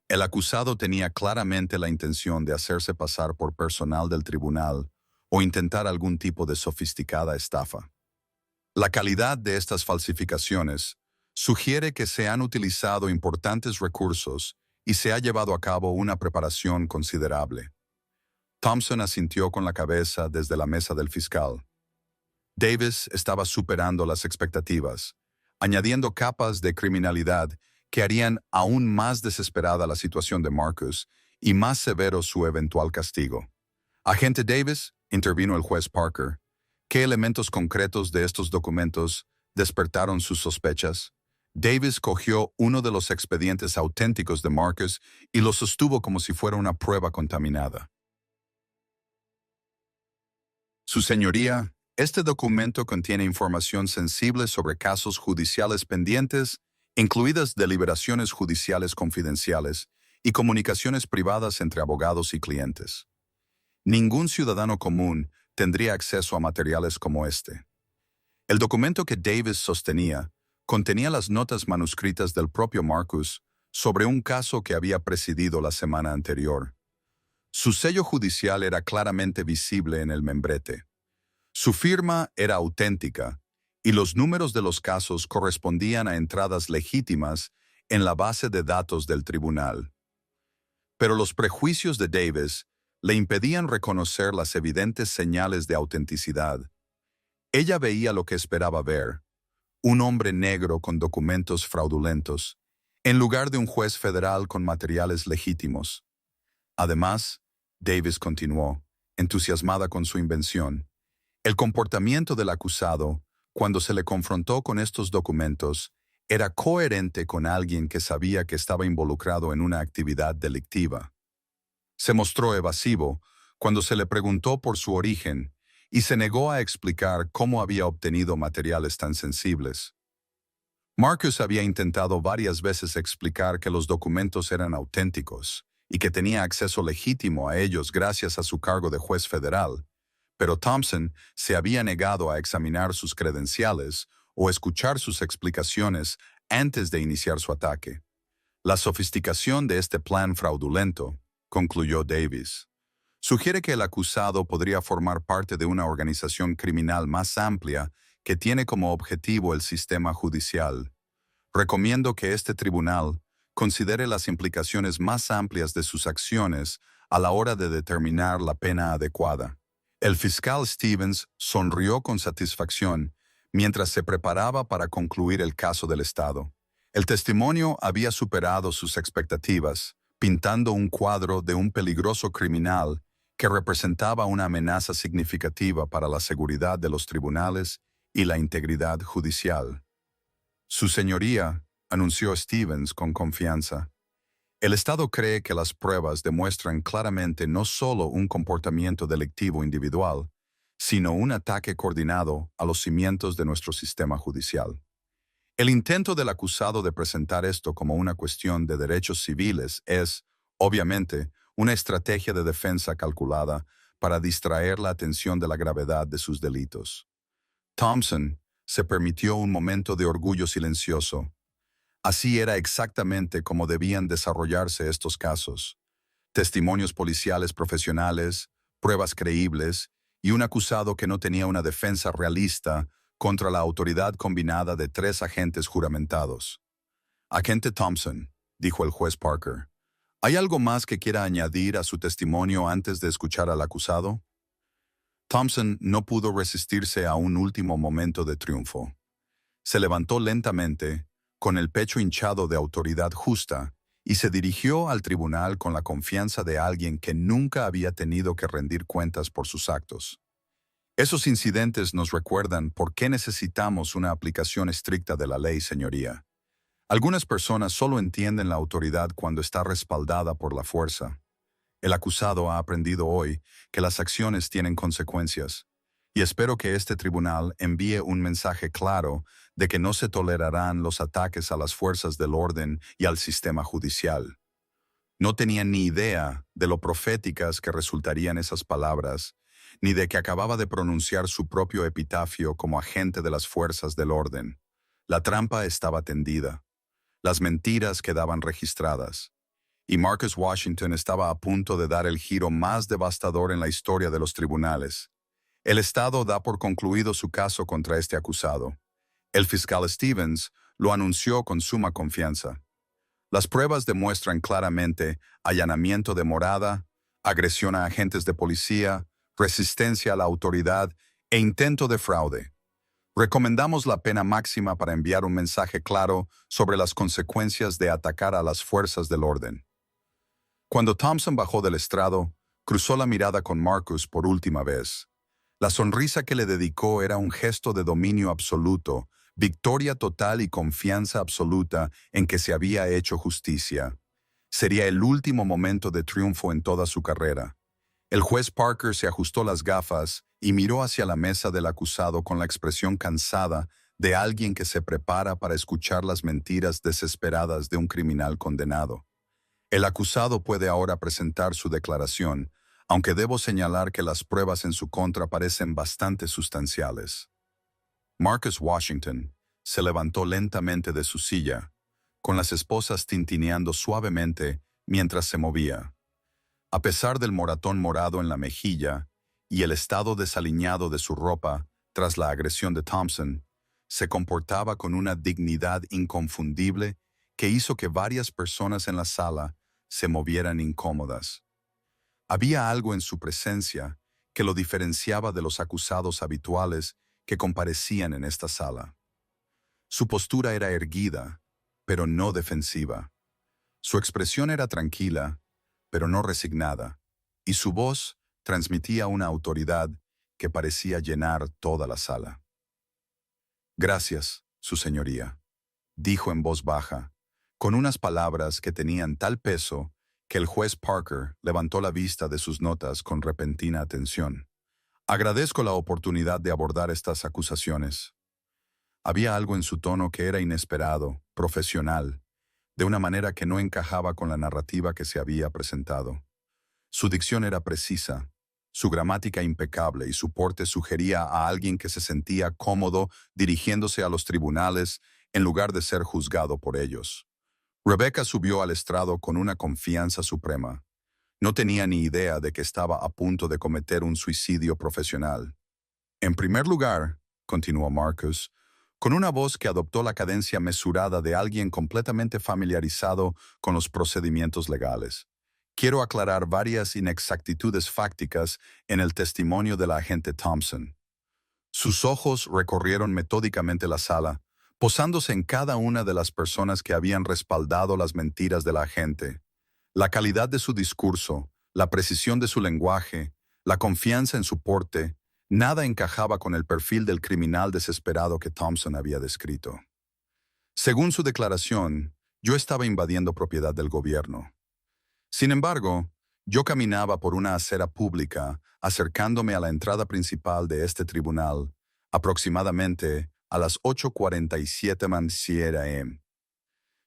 el acusado tenía claramente la intención de hacerse pasar por personal del tribunal o intentar algún tipo de sofisticada estafa. La calidad de estas falsificaciones Sugiere que se han utilizado importantes recursos y se ha llevado a cabo una preparación considerable. Thompson asintió con la cabeza desde la mesa del fiscal. Davis estaba superando las expectativas, añadiendo capas de criminalidad que harían aún más desesperada la situación de Marcus y más severo su eventual castigo. Agente Davis, intervino el juez Parker, ¿qué elementos concretos de estos documentos despertaron sus sospechas? Davis cogió uno de los expedientes auténticos de Marcus y lo sostuvo como si fuera una prueba contaminada. Su señoría, este documento contiene información sensible sobre casos judiciales pendientes, incluidas deliberaciones judiciales confidenciales y comunicaciones privadas entre abogados y clientes. Ningún ciudadano común tendría acceso a materiales como este. El documento que Davis sostenía contenía las notas manuscritas del propio Marcus sobre un caso que había presidido la semana anterior. Su sello judicial era claramente visible en el membrete. Su firma era auténtica y los números de los casos correspondían a entradas legítimas en la base de datos del tribunal. Pero los prejuicios de Davis le impedían reconocer las evidentes señales de autenticidad. Ella veía lo que esperaba ver, un hombre negro con documentos fraudulentos, en lugar de un juez federal con materiales legítimos. Además, Davis continuó, entusiasmada con su invención, el comportamiento del acusado, cuando se le confrontó con estos documentos, era coherente con alguien que sabía que estaba involucrado en una actividad delictiva. Se mostró evasivo cuando se le preguntó por su origen y se negó a explicar cómo había obtenido materiales tan sensibles. Marcus había intentado varias veces explicar que los documentos eran auténticos y que tenía acceso legítimo a ellos gracias a su cargo de juez federal, pero Thompson se había negado a examinar sus credenciales o escuchar sus explicaciones antes de iniciar su ataque. La sofisticación de este plan fraudulento, concluyó Davis, sugiere que el acusado podría formar parte de una organización criminal más amplia que tiene como objetivo el sistema judicial. Recomiendo que este tribunal considere las implicaciones más amplias de sus acciones a la hora de determinar la pena adecuada. El fiscal Stevens sonrió con satisfacción mientras se preparaba para concluir el caso del Estado. El testimonio había superado sus expectativas, pintando un cuadro de un peligroso criminal que representaba una amenaza significativa para la seguridad de los tribunales y la integridad judicial. Su señoría, anunció Stevens con confianza, el Estado cree que las pruebas demuestran claramente no solo un comportamiento delictivo individual, sino un ataque coordinado a los cimientos de nuestro sistema judicial. El intento del acusado de presentar esto como una cuestión de derechos civiles es, obviamente, una estrategia de defensa calculada para distraer la atención de la gravedad de sus delitos. Thompson se permitió un momento de orgullo silencioso. Así era exactamente como debían desarrollarse estos casos. Testimonios policiales profesionales, pruebas creíbles y un acusado que no tenía una defensa realista contra la autoridad combinada de 3 agentes juramentados. Agente Thompson, dijo el juez Parker, ¿hay algo más que quiera añadir a su testimonio antes de escuchar al acusado? Thompson no pudo resistirse a un último momento de triunfo. Se levantó lentamente, con el pecho hinchado de autoridad justa, y se dirigió al tribunal con la confianza de alguien que nunca había tenido que rendir cuentas por sus actos. Esos incidentes nos recuerdan por qué necesitamos una aplicación estricta de la ley, señoría. Algunas personas solo entienden la autoridad cuando está respaldada por la fuerza. El acusado ha aprendido hoy que las acciones tienen consecuencias, y espero que este tribunal envíe un mensaje claro de que no se tolerarán los ataques a las fuerzas del orden y al sistema judicial. No tenía ni idea de lo proféticas que resultarían esas palabras, ni de que acababa de pronunciar su propio epitafio como agente de las fuerzas del orden. La trampa estaba tendida. Las mentiras quedaban registradas. Y Marcus Washington estaba a punto de dar el giro más devastador en la historia de los tribunales. El Estado da por concluido su caso contra este acusado. El fiscal Stevens lo anunció con suma confianza. Las pruebas demuestran claramente allanamiento de morada, agresión a agentes de policía, resistencia a la autoridad e intento de fraude. Recomendamos la pena máxima para enviar un mensaje claro sobre las consecuencias de atacar a las fuerzas del orden. Cuando Thompson bajó del estrado, cruzó la mirada con Marcus por última vez. La sonrisa que le dedicó era un gesto de dominio absoluto, victoria total y confianza absoluta en que se había hecho justicia. Sería el último momento de triunfo en toda su carrera. El juez Parker se ajustó las gafas y miró hacia la mesa del acusado con la expresión cansada de alguien que se prepara para escuchar las mentiras desesperadas de un criminal condenado. El acusado puede ahora presentar su declaración, aunque debo señalar que las pruebas en su contra parecen bastante sustanciales. Marcus Washington se levantó lentamente de su silla, con las esposas tintineando suavemente mientras se movía. A pesar del moratón morado en la mejilla y el estado desaliñado de su ropa tras la agresión de Thompson, se comportaba con una dignidad inconfundible que hizo que varias personas en la sala se movieran incómodas. Había algo en su presencia que lo diferenciaba de los acusados habituales que comparecían en esta sala. Su postura era erguida, pero no defensiva. Su expresión era tranquila, pero no resignada, y su voz transmitía una autoridad que parecía llenar toda la sala. «Gracias, Su Señoría», dijo en voz baja, con unas palabras que tenían tal peso que el juez Parker levantó la vista de sus notas con repentina atención. «Agradezco la oportunidad de abordar estas acusaciones». Había algo en su tono que era inesperado, profesional, de una manera que no encajaba con la narrativa que se había presentado. Su dicción era precisa, su gramática impecable y su porte sugería a alguien que se sentía cómodo dirigiéndose a los tribunales en lugar de ser juzgado por ellos. Rebecca subió al estrado con una confianza suprema. No tenía ni idea de que estaba a punto de cometer un suicidio profesional. «En primer lugar», continuó Marcus, con una voz que adoptó la cadencia mesurada de alguien completamente familiarizado con los procedimientos legales, «quiero aclarar varias inexactitudes fácticas en el testimonio de la agente Thompson». Sus ojos recorrieron metódicamente la sala, posándose en cada una de las personas que habían respaldado las mentiras de la agente. La calidad de su discurso, la precisión de su lenguaje, la confianza en su porte, nada encajaba con el perfil del criminal desesperado que Thompson había descrito. Según su declaración, yo estaba invadiendo propiedad del gobierno. Sin embargo, yo caminaba por una acera pública, acercándome a la entrada principal de este tribunal, aproximadamente a las 8:47 am.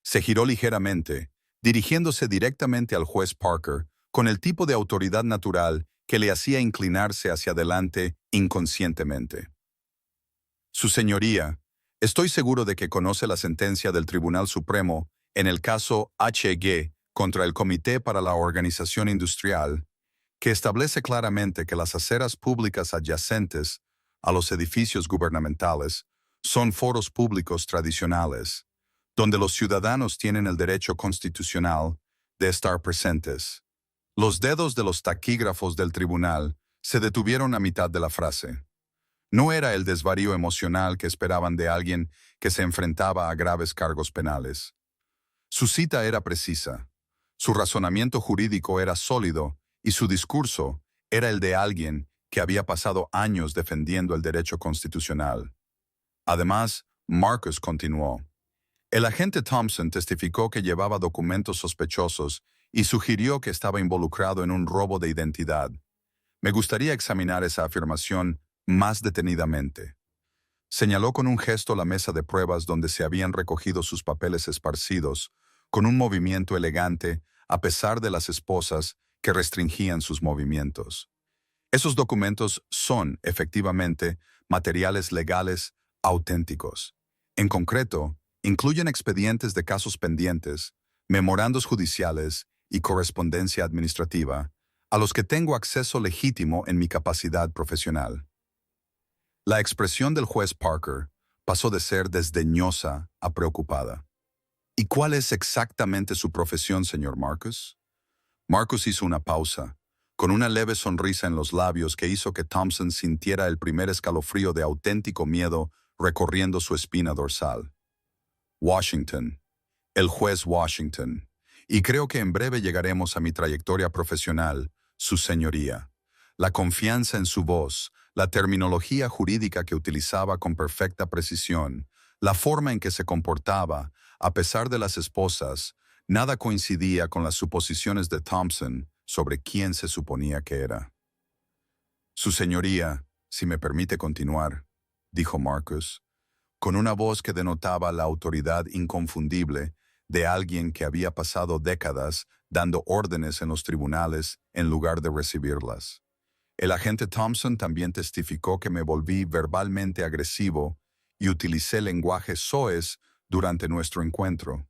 Se giró ligeramente, dirigiéndose directamente al juez Parker, con el tipo de autoridad natural que le hacía inclinarse hacia adelante inconscientemente. «Su Señoría, estoy seguro de que conoce la sentencia del Tribunal Supremo en el caso HG contra el Comité para la Organización Industrial, que establece claramente que las aceras públicas adyacentes a los edificios gubernamentales son foros públicos tradicionales, donde los ciudadanos tienen el derecho constitucional de estar presentes». Los dedos de los taquígrafos del tribunal se detuvieron a mitad de la frase. No era el desvarío emocional que esperaban de alguien que se enfrentaba a graves cargos penales. Su cita era precisa, su razonamiento jurídico era sólido y su discurso era el de alguien que había pasado años defendiendo el derecho constitucional. Además, Marcus continuó. El agente Thompson testificó que llevaba documentos sospechosos y sugirió que estaba involucrado en un robo de identidad. Me gustaría examinar esa afirmación más detenidamente. Señaló con un gesto la mesa de pruebas donde se habían recogido sus papeles esparcidos, con un movimiento elegante, a pesar de las esposas que restringían sus movimientos. Esos documentos son, efectivamente, materiales legales auténticos. En concreto, incluyen expedientes de casos pendientes, memorandos judiciales y correspondencia administrativa, a los que tengo acceso legítimo en mi capacidad profesional. La expresión del juez Parker pasó de ser desdeñosa a preocupada. ¿Y cuál es exactamente su profesión, señor Marcus? Marcus hizo una pausa, con una leve sonrisa en los labios que hizo que Thompson sintiera el primer escalofrío de auténtico miedo recorriendo su espina dorsal. Washington. El juez Washington. Y creo que en breve llegaremos a mi trayectoria profesional, su señoría. La confianza en su voz, la terminología jurídica que utilizaba con perfecta precisión, la forma en que se comportaba, a pesar de las esposas, nada coincidía con las suposiciones de Thompson sobre quién se suponía que era. Su señoría, si me permite continuar, dijo Marcus, con una voz que denotaba la autoridad inconfundible de alguien que había pasado décadas dando órdenes en los tribunales en lugar de recibirlas. El agente Thompson también testificó que me volví verbalmente agresivo y utilicé lenguaje soez durante nuestro encuentro.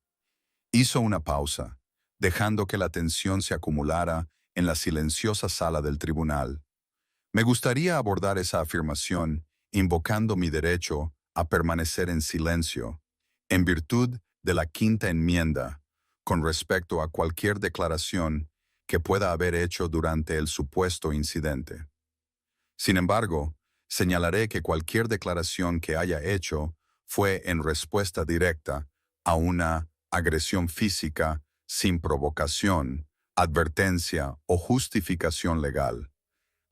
Hizo una pausa, dejando que la tensión se acumulara en la silenciosa sala del tribunal. Me gustaría abordar esa afirmación invocando mi derecho a permanecer en silencio, en virtud de la quinta enmienda, con respecto a cualquier declaración que pueda haber hecho durante el supuesto incidente. Sin embargo, señalaré que cualquier declaración que haya hecho fue en respuesta directa a una agresión física sin provocación, advertencia o justificación legal.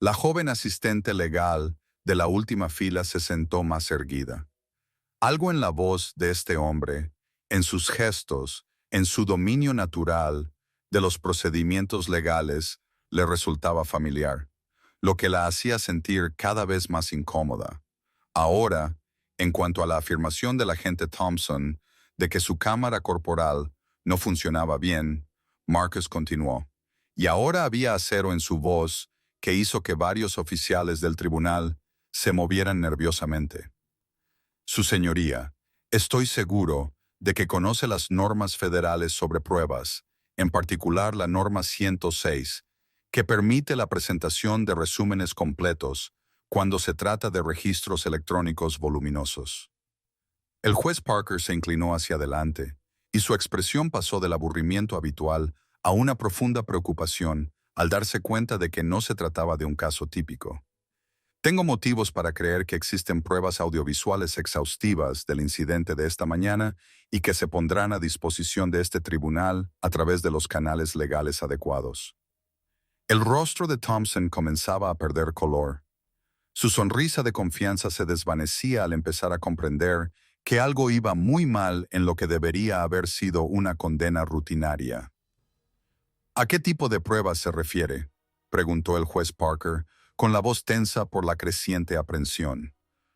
La joven asistente legal de la última fila se sentó más erguida. Algo en la voz de este hombre, en sus gestos, en su dominio natural de los procedimientos legales, le resultaba familiar, lo que la hacía sentir cada vez más incómoda. Ahora, en cuanto a la afirmación del agente Thompson de que su cámara corporal no funcionaba bien, Marcus continuó. Y ahora había acero en su voz que hizo que varios oficiales del tribunal se movieran nerviosamente. Su señoría, estoy seguro de que conoce las normas federales sobre pruebas, en particular la norma 106, que permite la presentación de resúmenes completos cuando se trata de registros electrónicos voluminosos. El juez Parker se inclinó hacia adelante, y su expresión pasó del aburrimiento habitual a una profunda preocupación al darse cuenta de que no se trataba de un caso típico. Tengo motivos para creer que existen pruebas audiovisuales exhaustivas del incidente de esta mañana y que se pondrán a disposición de este tribunal a través de los canales legales adecuados. El rostro de Thompson comenzaba a perder color. Su sonrisa de confianza se desvanecía al empezar a comprender que algo iba muy mal en lo que debería haber sido una condena rutinaria. ¿A qué tipo de pruebas se refiere?, preguntó el juez Parker, con la voz tensa por la creciente aprensión.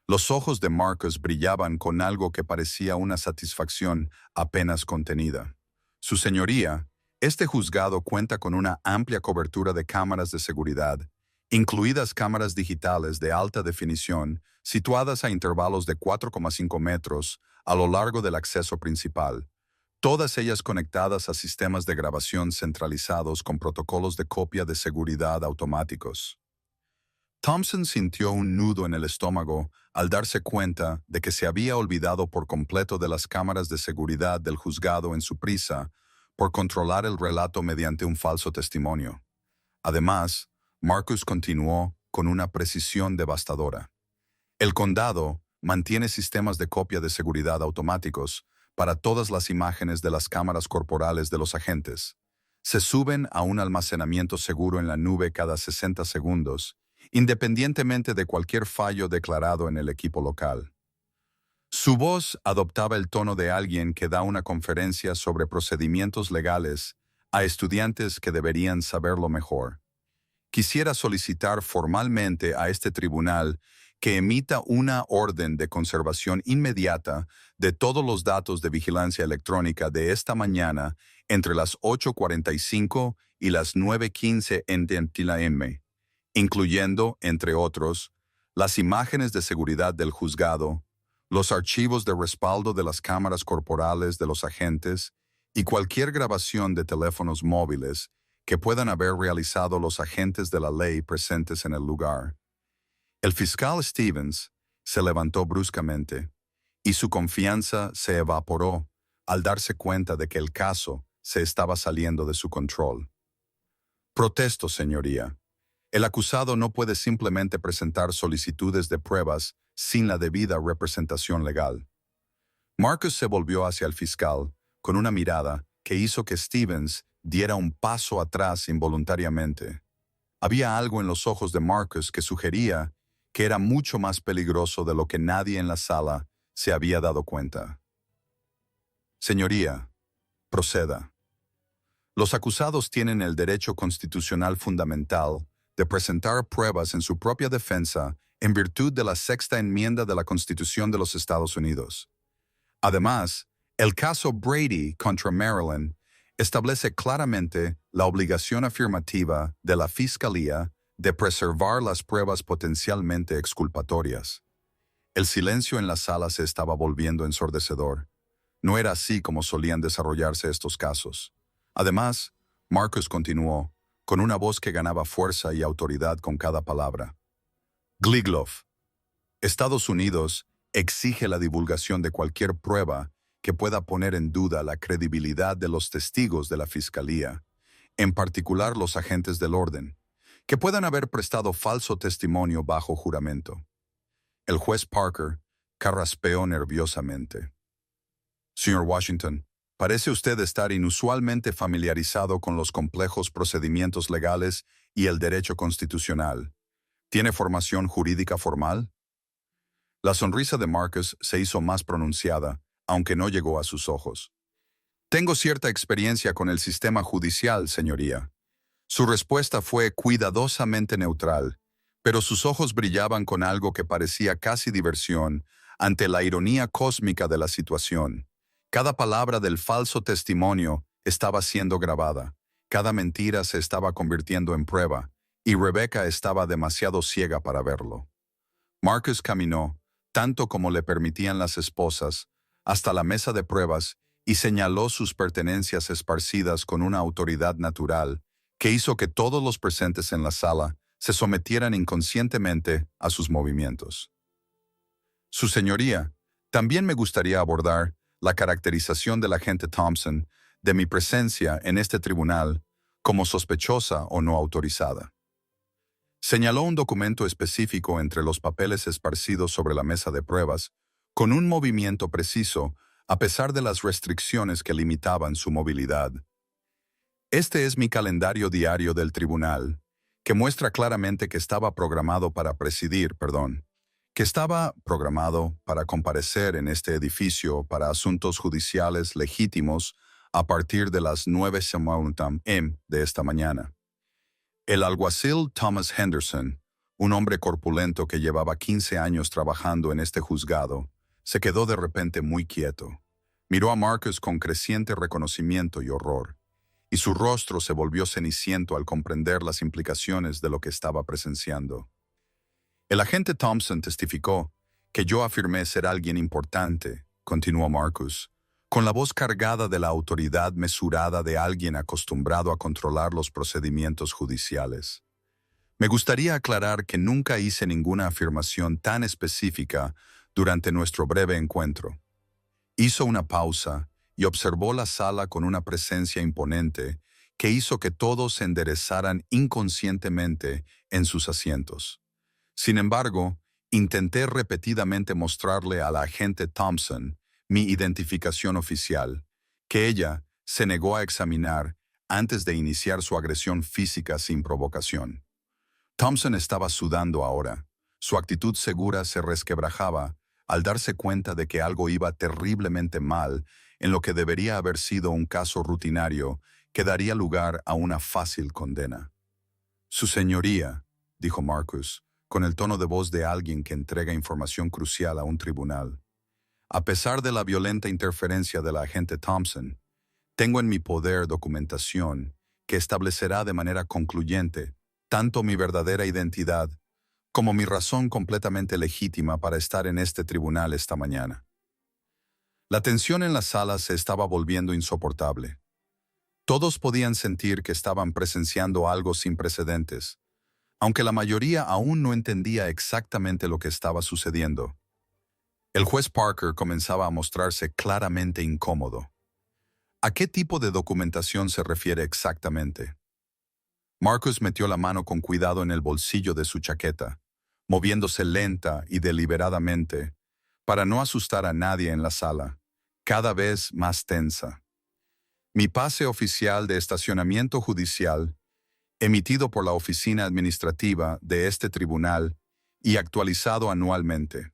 Los ojos de Marcus brillaban con algo que parecía una satisfacción apenas contenida. Su señoría, este juzgado cuenta con una amplia cobertura de cámaras de seguridad, incluidas cámaras digitales de alta definición, situadas a intervalos de 4,5 metros a lo largo del acceso principal, todas ellas conectadas a sistemas de grabación centralizados con protocolos de copia de seguridad automáticos. Thompson sintió un nudo en el estómago al darse cuenta de que se había olvidado por completo de las cámaras de seguridad del juzgado en su prisa por controlar el relato mediante un falso testimonio. Además, Marcus continuó con una precisión devastadora. El condado mantiene sistemas de copia de seguridad automáticos para todas las imágenes de las cámaras corporales de los agentes. Se suben a un almacenamiento seguro en la nube cada 60 segundos, independientemente de cualquier fallo declarado en el equipo local. Su voz adoptaba el tono de alguien que da una conferencia sobre procedimientos legales a estudiantes que deberían saberlo mejor. Quisiera solicitar formalmente a este tribunal que emita una orden de conservación inmediata de todos los datos de vigilancia electrónica de esta mañana entre las 8:45 y las 9:15 en TLM, incluyendo, entre otros, las imágenes de seguridad del juzgado, los archivos de respaldo de las cámaras corporales de los agentes y cualquier grabación de teléfonos móviles que puedan haber realizado los agentes de la ley presentes en el lugar. El fiscal Stevens se levantó bruscamente y su confianza se evaporó al darse cuenta de que el caso se estaba saliendo de su control. Protesto, señoría. El acusado no puede simplemente presentar solicitudes de pruebas sin la debida representación legal. Marcus se volvió hacia el fiscal con una mirada que hizo que Stevens diera un paso atrás involuntariamente. Había algo en los ojos de Marcus que sugería que era mucho más peligroso de lo que nadie en la sala se había dado cuenta. Señoría, proceda. Los acusados tienen el derecho constitucional fundamental de presentar pruebas en su propia defensa en virtud de la Sexta Enmienda de la Constitución de los Estados Unidos. Además, el caso Brady contra Maryland establece claramente la obligación afirmativa de la Fiscalía de preservar las pruebas potencialmente exculpatorias. El silencio en la sala se estaba volviendo ensordecedor. No era así como solían desarrollarse estos casos. Además, Marcus continuó, con una voz que ganaba fuerza y autoridad con cada palabra. Gligloff, Estados Unidos exige la divulgación de cualquier prueba que pueda poner en duda la credibilidad de los testigos de la Fiscalía, en particular los agentes del orden, que puedan haber prestado falso testimonio bajo juramento. El juez Parker carraspeó nerviosamente. Señor Washington, parece usted estar inusualmente familiarizado con los complejos procedimientos legales y el derecho constitucional. ¿Tiene formación jurídica formal? La sonrisa de Marcus se hizo más pronunciada, aunque no llegó a sus ojos. Tengo cierta experiencia con el sistema judicial, señoría. Su respuesta fue cuidadosamente neutral, pero sus ojos brillaban con algo que parecía casi diversión ante la ironía cósmica de la situación. Cada palabra del falso testimonio estaba siendo grabada, cada mentira se estaba convirtiendo en prueba, y Rebecca estaba demasiado ciega para verlo. Marcus caminó, tanto como le permitían las esposas, hasta la mesa de pruebas y señaló sus pertenencias esparcidas con una autoridad natural que hizo que todos los presentes en la sala se sometieran inconscientemente a sus movimientos. Su señoría, también me gustaría abordar la caracterización del agente Thompson de mi presencia en este tribunal como sospechosa o no autorizada. Señaló un documento específico entre los papeles esparcidos sobre la mesa de pruebas, con un movimiento preciso, a pesar de las restricciones que limitaban su movilidad. Este es mi calendario diario del tribunal, que muestra claramente que estaba programado para comparecer en este edificio para asuntos judiciales legítimos a partir de las 9:00 am de esta mañana. El alguacil Thomas Henderson, un hombre corpulento que llevaba 15 años trabajando en este juzgado, se quedó de repente muy quieto. Miró a Marcus con creciente reconocimiento y horror, y su rostro se volvió ceniciento al comprender las implicaciones de lo que estaba presenciando. El agente Thompson testificó que yo afirmé ser alguien importante, continuó Marcus, con la voz cargada de la autoridad mesurada de alguien acostumbrado a controlar los procedimientos judiciales. Me gustaría aclarar que nunca hice ninguna afirmación tan específica durante nuestro breve encuentro. Hizo una pausa y observó la sala con una presencia imponente que hizo que todos se enderezaran inconscientemente en sus asientos. Sin embargo, intenté repetidamente mostrarle a la agente Thompson mi identificación oficial, que ella se negó a examinar antes de iniciar su agresión física sin provocación. Thompson estaba sudando ahora. Su actitud segura se resquebrajaba al darse cuenta de que algo iba terriblemente mal en lo que debería haber sido un caso rutinario que daría lugar a una fácil condena. Su señoría, dijo Marcus, con el tono de voz de alguien que entrega información crucial a un tribunal. A pesar de la violenta interferencia de la agente Thompson, tengo en mi poder documentación que establecerá de manera concluyente tanto mi verdadera identidad como mi razón completamente legítima para estar en este tribunal esta mañana. La tensión en la sala se estaba volviendo insoportable. Todos podían sentir que estaban presenciando algo sin precedentes, aunque la mayoría aún no entendía exactamente lo que estaba sucediendo. El juez Parker comenzaba a mostrarse claramente incómodo. ¿A qué tipo de documentación se refiere exactamente? Marcus metió la mano con cuidado en el bolsillo de su chaqueta, moviéndose lenta y deliberadamente, para no asustar a nadie en la sala, cada vez más tensa. Mi pase oficial de estacionamiento judicial, emitido por la oficina administrativa de este tribunal y actualizado anualmente.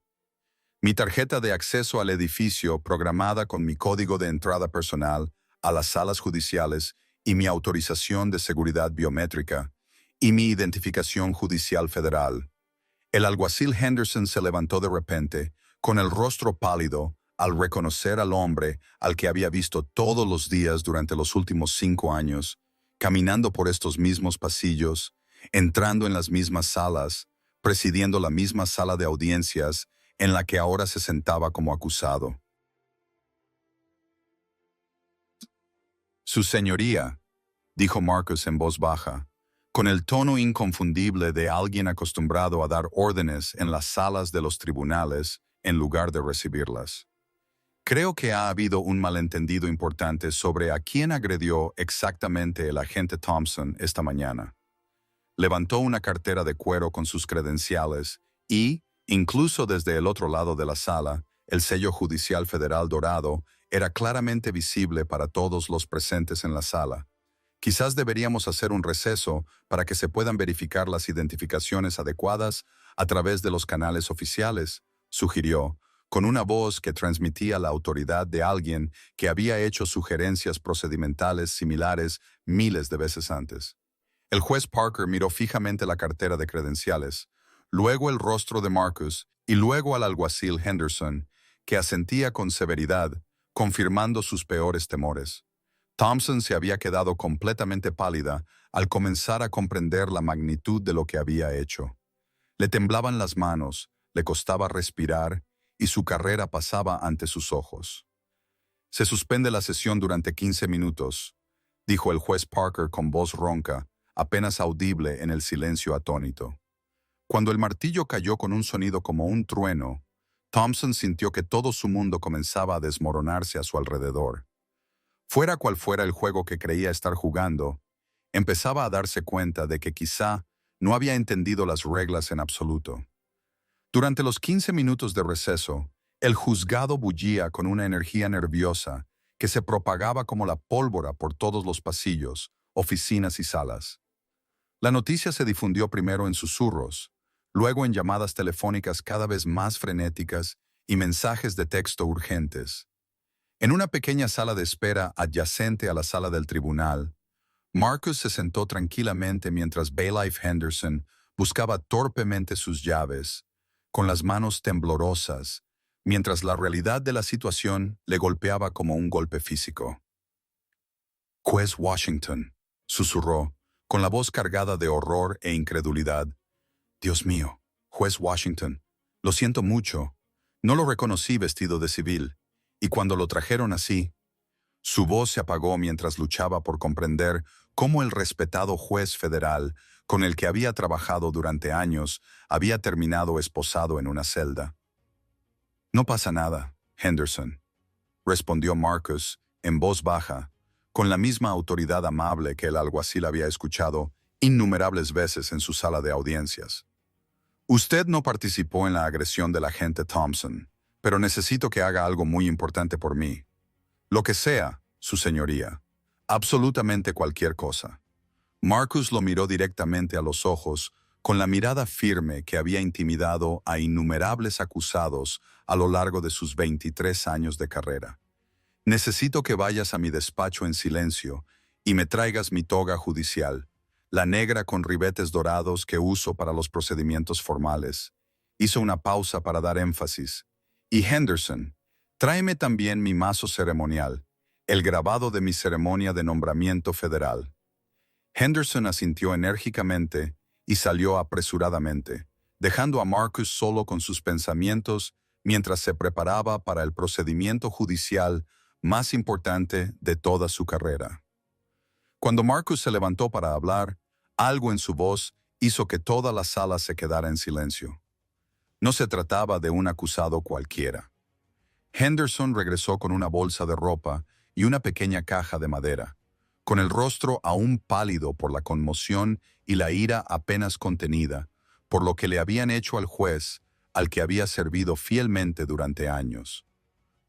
Mi tarjeta de acceso al edificio programada con mi código de entrada personal a las salas judiciales y mi autorización de seguridad biométrica y mi identificación judicial federal. El alguacil Henderson se levantó de repente, con el rostro pálido, al reconocer al hombre al que había visto todos los días durante los últimos 5 años, caminando por estos mismos pasillos, entrando en las mismas salas, presidiendo la misma sala de audiencias en la que ahora se sentaba como acusado. Su señoría, dijo Marcus en voz baja, con el tono inconfundible de alguien acostumbrado a dar órdenes en las salas de los tribunales en lugar de recibirlas. Creo que ha habido un malentendido importante sobre a quién agredió exactamente el agente Thompson esta mañana. Levantó una cartera de cuero con sus credenciales y, incluso desde el otro lado de la sala, el sello judicial federal dorado era claramente visible para todos los presentes en la sala. Quizás deberíamos hacer un receso para que se puedan verificar las identificaciones adecuadas a través de los canales oficiales, sugirió, con una voz que transmitía la autoridad de alguien que había hecho sugerencias procedimentales similares miles de veces antes. El juez Parker miró fijamente la cartera de credenciales, luego el rostro de Marcus y luego al alguacil Henderson, que asentía con severidad, confirmando sus peores temores. Thompson se había quedado completamente pálida al comenzar a comprender la magnitud de lo que había hecho. Le temblaban las manos, le costaba respirar y su carrera pasaba ante sus ojos. Se suspende la sesión durante 15 minutos, dijo el juez Parker con voz ronca, apenas audible en el silencio atónito. Cuando el martillo cayó con un sonido como un trueno, Thompson sintió que todo su mundo comenzaba a desmoronarse a su alrededor. Fuera cual fuera el juego que creía estar jugando, empezaba a darse cuenta de que quizá no había entendido las reglas en absoluto. Durante los 15 minutos de receso, el juzgado bullía con una energía nerviosa que se propagaba como la pólvora por todos los pasillos, oficinas y salas. La noticia se difundió primero en susurros, luego en llamadas telefónicas cada vez más frenéticas y mensajes de texto urgentes. En una pequeña sala de espera adyacente a la sala del tribunal, Marcus se sentó tranquilamente mientras Bailiff Henderson buscaba torpemente sus llaves, con las manos temblorosas, mientras la realidad de la situación le golpeaba como un golpe físico. «Juez Washington», susurró, con la voz cargada de horror e incredulidad. «Dios mío, juez Washington, lo siento mucho. No lo reconocí vestido de civil, y cuando lo trajeron así...» Su voz se apagó mientras luchaba por comprender cómo el respetado juez federal, con el que había trabajado durante años, había terminado esposado en una celda. «No pasa nada, Henderson», respondió Marcus, en voz baja, con la misma autoridad amable que el alguacil había escuchado innumerables veces en su sala de audiencias. «Usted no participó en la agresión del agente Thompson, pero necesito que haga algo muy importante por mí. Lo que sea, su señoría. Absolutamente cualquier cosa». Marcus lo miró directamente a los ojos, con la mirada firme que había intimidado a innumerables acusados a lo largo de sus 23 años de carrera. «Necesito que vayas a mi despacho en silencio y me traigas mi toga judicial, la negra con ribetes dorados que uso para los procedimientos formales». Hizo una pausa para dar énfasis. «Y Henderson, tráeme también mi mazo ceremonial, el grabado de mi ceremonia de nombramiento federal». Henderson asintió enérgicamente y salió apresuradamente, dejando a Marcus solo con sus pensamientos mientras se preparaba para el procedimiento judicial más importante de toda su carrera. Cuando Marcus se levantó para hablar, algo en su voz hizo que toda la sala se quedara en silencio. No se trataba de un acusado cualquiera. Henderson regresó con una bolsa de ropa y una pequeña caja de madera, con el rostro aún pálido por la conmoción y la ira apenas contenida, por lo que le habían hecho al juez, al que había servido fielmente durante años.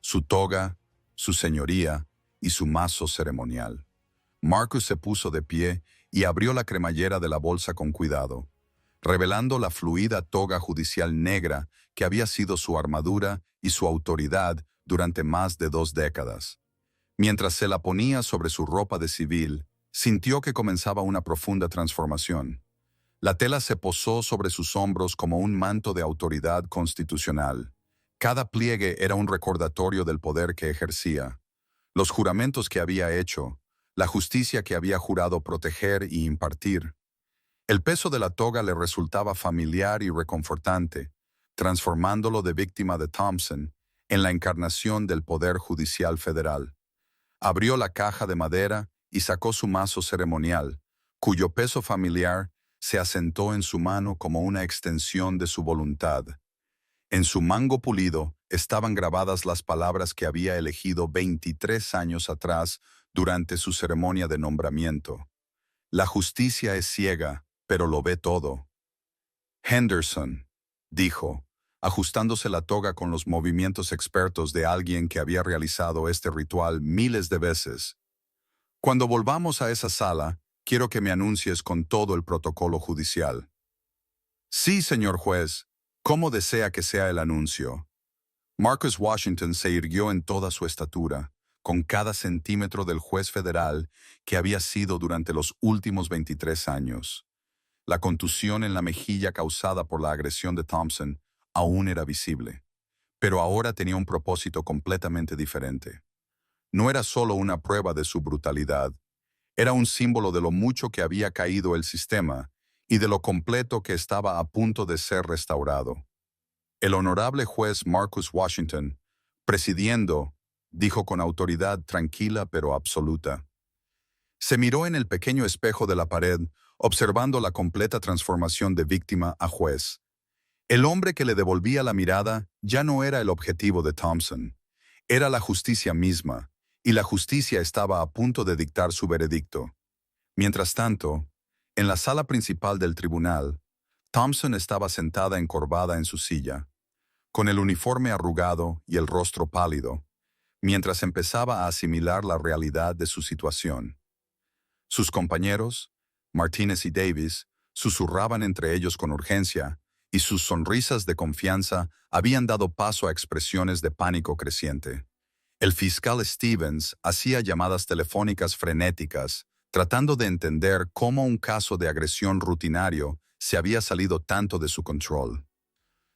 Su toga, su señoría y su mazo ceremonial. Marcus se puso de pie y abrió la cremallera de la bolsa con cuidado, revelando la fluida toga judicial negra que había sido su armadura y su autoridad durante más de 2 décadas. Mientras se la ponía sobre su ropa de civil, sintió que comenzaba una profunda transformación. La tela se posó sobre sus hombros como un manto de autoridad constitucional. Cada pliegue era un recordatorio del poder que ejercía, los juramentos que había hecho, la justicia que había jurado proteger y impartir. El peso de la toga le resultaba familiar y reconfortante, transformándolo de víctima de Thompson en la encarnación del Poder Judicial Federal. Abrió la caja de madera y sacó su mazo ceremonial, cuyo peso familiar se asentó en su mano como una extensión de su voluntad. En su mango pulido estaban grabadas las palabras que había elegido 23 años atrás durante su ceremonia de nombramiento. La justicia es ciega, pero lo ve todo. Henderson, dijo, ajustándose la toga con los movimientos expertos de alguien que había realizado este ritual miles de veces. Cuando volvamos a esa sala, quiero que me anuncies con todo el protocolo judicial. Sí, señor juez. ¿Cómo desea que sea el anuncio? Marcus Washington se irguió en toda su estatura, con cada centímetro del juez federal que había sido durante los últimos 23 años. La contusión en la mejilla causada por la agresión de Thompson aún era visible, pero ahora tenía un propósito completamente diferente. No era solo una prueba de su brutalidad, era un símbolo de lo mucho que había caído el sistema y de lo completo que estaba a punto de ser restaurado. El honorable juez Marcus Washington, presidiendo, dijo con autoridad tranquila pero absoluta. Se miró en el pequeño espejo de la pared, observando la completa transformación de víctima a juez. El hombre que le devolvía la mirada ya no era el objetivo de Thompson, era la justicia misma, y la justicia estaba a punto de dictar su veredicto. Mientras tanto, en la sala principal del tribunal, Thompson estaba sentada encorvada en su silla, con el uniforme arrugado y el rostro pálido, mientras empezaba a asimilar la realidad de su situación. Sus compañeros, Martínez y Davis, susurraban entre ellos con urgencia, y sus sonrisas de confianza habían dado paso a expresiones de pánico creciente. El fiscal Stevens hacía llamadas telefónicas frenéticas, tratando de entender cómo un caso de agresión rutinario se había salido tanto de su control.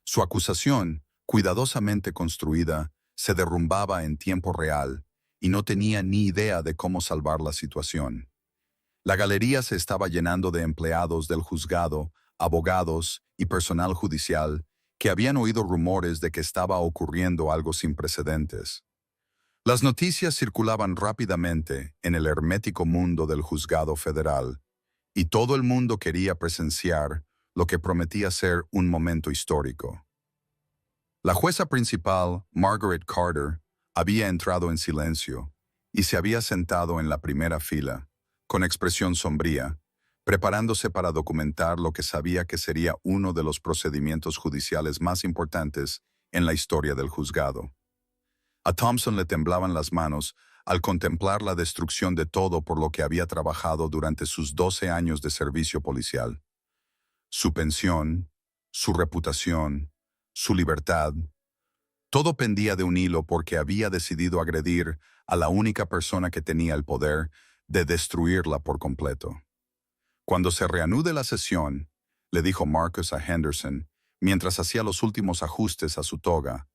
Su acusación, cuidadosamente construida, se derrumbaba en tiempo real y no tenía ni idea de cómo salvar la situación. La galería se estaba llenando de empleados del juzgado, abogados y personal judicial que habían oído rumores de que estaba ocurriendo algo sin precedentes. Las noticias circulaban rápidamente en el hermético mundo del juzgado federal, y todo el mundo quería presenciar lo que prometía ser un momento histórico. La jueza principal, Margaret Carter, había entrado en silencio y se había sentado en la primera fila, con expresión sombría, preparándose para documentar lo que sabía que sería uno de los procedimientos judiciales más importantes en la historia del juzgado. A Thompson le temblaban las manos al contemplar la destrucción de todo por lo que había trabajado durante sus 12 años de servicio policial. Su pensión, su reputación, su libertad, todo pendía de un hilo porque había decidido agredir a la única persona que tenía el poder de destruirla por completo. Cuando se reanude la sesión, le dijo Marcus a Henderson, mientras hacía los últimos ajustes a su toga,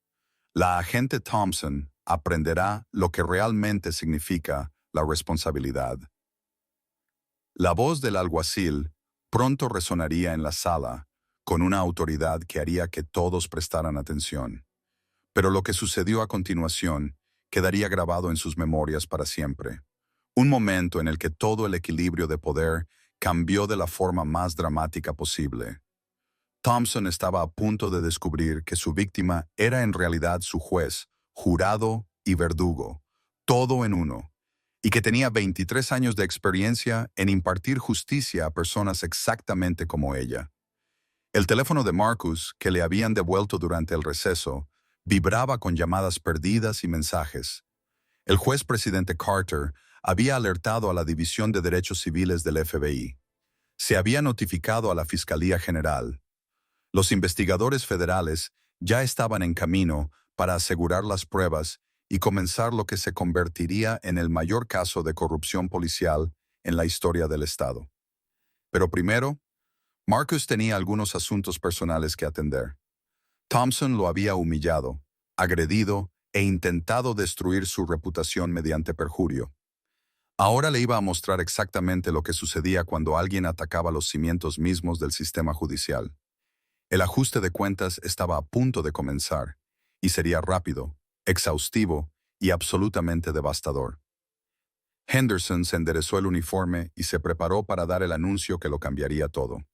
la agente Thompson aprenderá lo que realmente significa la responsabilidad. La voz del alguacil pronto resonaría en la sala, con una autoridad que haría que todos prestaran atención. Pero lo que sucedió a continuación quedaría grabado en sus memorias para siempre. Un momento en el que todo el equilibrio de poder cambió de la forma más dramática posible. Thompson estaba a punto de descubrir que su víctima era en realidad su juez, jurado y verdugo, todo en uno, y que tenía 23 años de experiencia en impartir justicia a personas exactamente como ella. El teléfono de Marcus, que le habían devuelto durante el receso, vibraba con llamadas perdidas y mensajes. El juez presidente Carter había alertado a la División de Derechos Civiles del FBI. Se había notificado a la Fiscalía General. Los investigadores federales ya estaban en camino para asegurar las pruebas y comenzar lo que se convertiría en el mayor caso de corrupción policial en la historia del Estado. Pero primero, Marcus tenía algunos asuntos personales que atender. Thompson lo había humillado, agredido e intentado destruir su reputación mediante perjurio. Ahora le iba a mostrar exactamente lo que sucedía cuando alguien atacaba los cimientos mismos del sistema judicial. El ajuste de cuentas estaba a punto de comenzar, y sería rápido, exhaustivo y absolutamente devastador. Henderson se enderezó el uniforme y se preparó para dar el anuncio que lo cambiaría todo.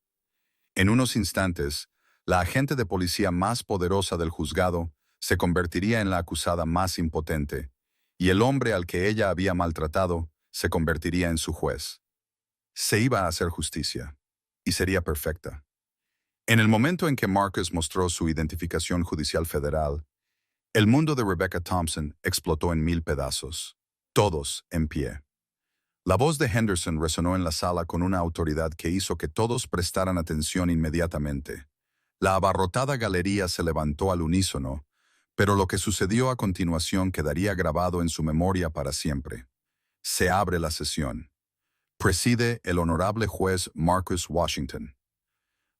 En unos instantes, la agente de policía más poderosa del juzgado se convertiría en la acusada más impotente, y el hombre al que ella había maltratado se convertiría en su juez. Se iba a hacer justicia, y sería perfecta. En el momento en que Marcus mostró su identificación judicial federal, el mundo de Rebecca Thompson explotó en 1000 pedazos, todos en pie. La voz de Henderson resonó en la sala con una autoridad que hizo que todos prestaran atención inmediatamente. La abarrotada galería se levantó al unísono, pero lo que sucedió a continuación quedaría grabado en su memoria para siempre. Se abre la sesión. Preside el honorable juez Marcus Washington.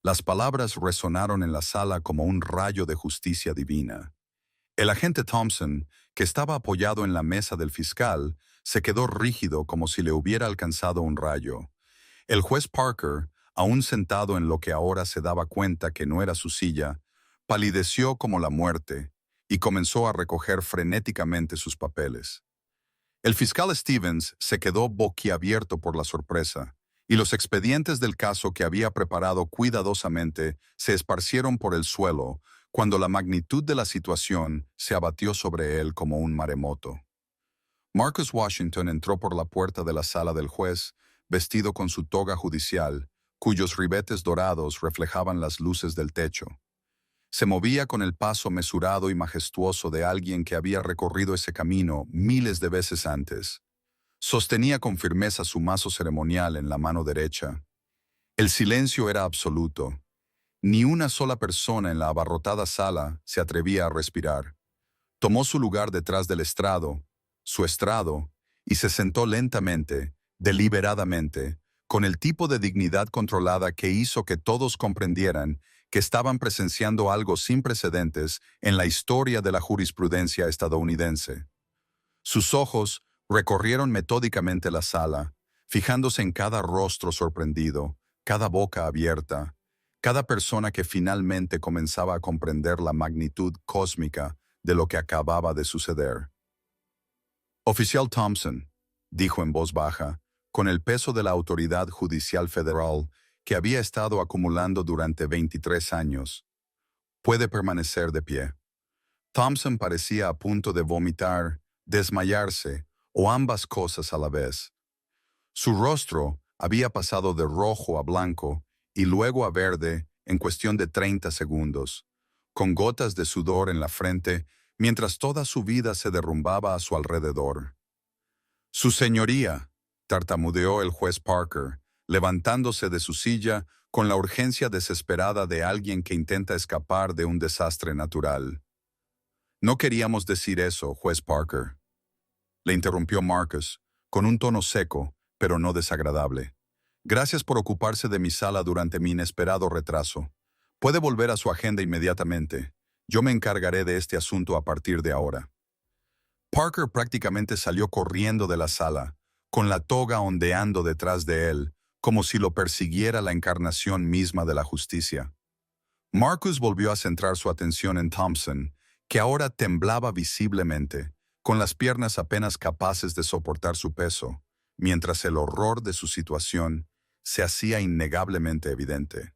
Las palabras resonaron en la sala como un rayo de justicia divina. El agente Thompson, que estaba apoyado en la mesa del fiscal, se quedó rígido como si le hubiera alcanzado un rayo. El juez Parker, aún sentado en lo que ahora se daba cuenta que no era su silla, palideció como la muerte y comenzó a recoger frenéticamente sus papeles. El fiscal Stevens se quedó boquiabierto por la sorpresa, y los expedientes del caso que había preparado cuidadosamente se esparcieron por el suelo cuando la magnitud de la situación se abatió sobre él como un maremoto. Marcus Washington entró por la puerta de la sala del juez, vestido con su toga judicial, cuyos ribetes dorados reflejaban las luces del techo. Se movía con el paso mesurado y majestuoso de alguien que había recorrido ese camino miles de veces antes. Sostenía con firmeza su mazo ceremonial en la mano derecha. El silencio era absoluto. Ni una sola persona en la abarrotada sala se atrevía a respirar. Tomó su lugar detrás del estrado, su estrado, y se sentó lentamente, deliberadamente, con el tipo de dignidad controlada que hizo que todos comprendieran que estaban presenciando algo sin precedentes en la historia de la jurisprudencia estadounidense. Sus ojos recorrieron metódicamente la sala, fijándose en cada rostro sorprendido, cada boca abierta, cada persona que finalmente comenzaba a comprender la magnitud cósmica de lo que acababa de suceder. Oficial Thompson, dijo en voz baja, con el peso de la autoridad judicial federal que había estado acumulando durante 23 años, puede permanecer de pie. Thompson parecía a punto de vomitar, desmayarse o ambas cosas a la vez. Su rostro había pasado de rojo a blanco y luego a verde en cuestión de 30 segundos, con gotas de sudor en la frente mientras toda su vida se derrumbaba a su alrededor. «Su señoría», tartamudeó el juez Parker, levantándose de su silla con la urgencia desesperada de alguien que intenta escapar de un desastre natural. «No queríamos decir eso, juez Parker», le interrumpió Marcus, con un tono seco, pero no desagradable. «Gracias por ocuparse de mi sala durante mi inesperado retraso. Puede volver a su agenda inmediatamente. Yo me encargaré de este asunto a partir de ahora». Parker prácticamente salió corriendo de la sala, con la toga ondeando detrás de él, como si lo persiguiera la encarnación misma de la justicia. Marcus volvió a centrar su atención en Thompson, que ahora temblaba visiblemente, con las piernas apenas capaces de soportar su peso, mientras el horror de su situación se hacía innegablemente evidente.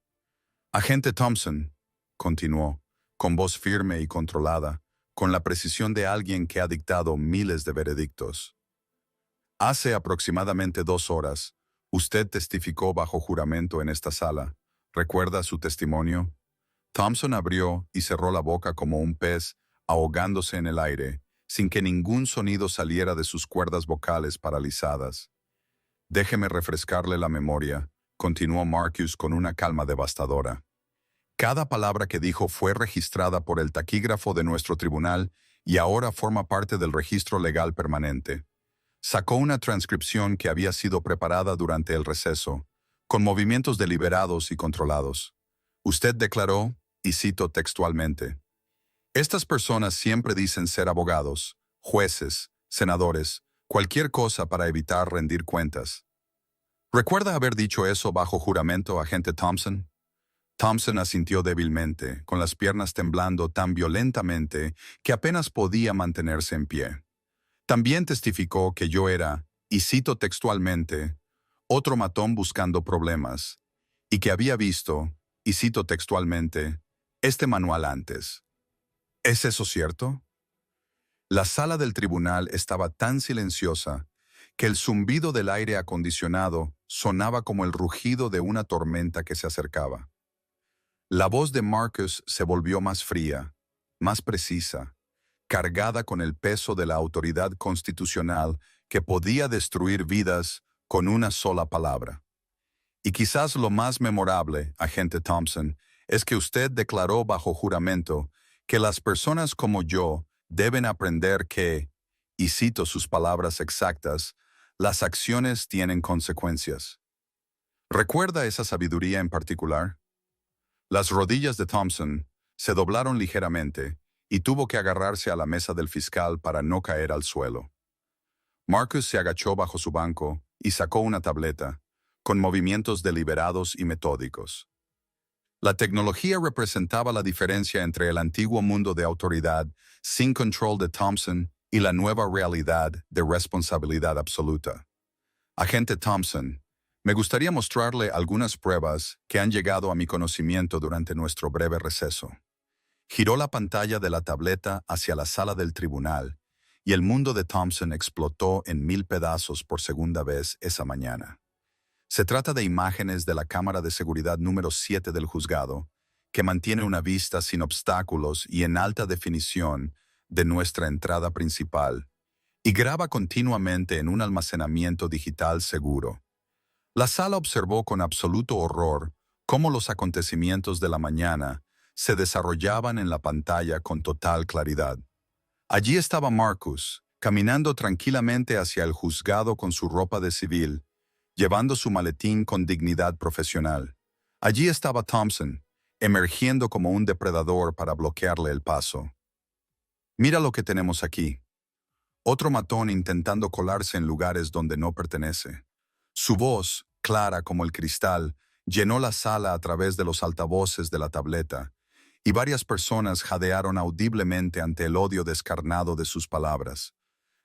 Agente Thompson, continuó, con voz firme y controlada, con la precisión de alguien que ha dictado miles de veredictos. Hace aproximadamente 2 horas, usted testificó bajo juramento en esta sala. ¿Recuerda su testimonio? Thompson abrió y cerró la boca como un pez, ahogándose en el aire, sin que ningún sonido saliera de sus cuerdas vocales paralizadas. Déjeme refrescarle la memoria, continuó Marcus con una calma devastadora. Cada palabra que dijo fue registrada por el taquígrafo de nuestro tribunal y ahora forma parte del registro legal permanente. Sacó una transcripción que había sido preparada durante el receso, con movimientos deliberados y controlados. Usted declaró, y cito textualmente, «Estas personas siempre dicen ser abogados, jueces, senadores, cualquier cosa para evitar rendir cuentas». ¿Recuerda haber dicho eso bajo juramento, agente Thompson? Thompson asintió débilmente, con las piernas temblando tan violentamente que apenas podía mantenerse en pie. También testificó que yo era, y cito textualmente, otro matón buscando problemas, y que había visto, y cito textualmente, este manual antes. ¿Es eso cierto? La sala del tribunal estaba tan silenciosa que el zumbido del aire acondicionado sonaba como el rugido de una tormenta que se acercaba. La voz de Marcus se volvió más fría, más precisa, cargada con el peso de la autoridad constitucional que podía destruir vidas con una sola palabra. Y quizás lo más memorable, agente Thompson, es que usted declaró bajo juramento que las personas como yo deben aprender que, y cito sus palabras exactas, las acciones tienen consecuencias. ¿Recuerda esa sabiduría en particular? Las rodillas de Thompson se doblaron ligeramente y tuvo que agarrarse a la mesa del fiscal para no caer al suelo. Marcus se agachó bajo su banco y sacó una tableta, con movimientos deliberados y metódicos. La tecnología representaba la diferencia entre el antiguo mundo de autoridad sin control de Thompson y la nueva realidad de responsabilidad absoluta. Agente Thompson, me gustaría mostrarle algunas pruebas que han llegado a mi conocimiento durante nuestro breve receso. Giró la pantalla de la tableta hacia la sala del tribunal y el mundo de Thompson explotó en 1000 pedazos por segunda vez esa mañana. Se trata de imágenes de la cámara de seguridad número 7 del juzgado, que mantiene una vista sin obstáculos y en alta definición de nuestra entrada principal, y graba continuamente en un almacenamiento digital seguro. La sala observó con absoluto horror cómo los acontecimientos de la mañana se desarrollaban en la pantalla con total claridad. Allí estaba Marcus, caminando tranquilamente hacia el juzgado con su ropa de civil, llevando su maletín con dignidad profesional. Allí estaba Thompson, emergiendo como un depredador para bloquearle el paso. Mira lo que tenemos aquí. Otro matón intentando colarse en lugares donde no pertenece. Su voz, clara como el cristal, llenó la sala a través de los altavoces de la tableta, y varias personas jadearon audiblemente ante el odio descarnado de sus palabras.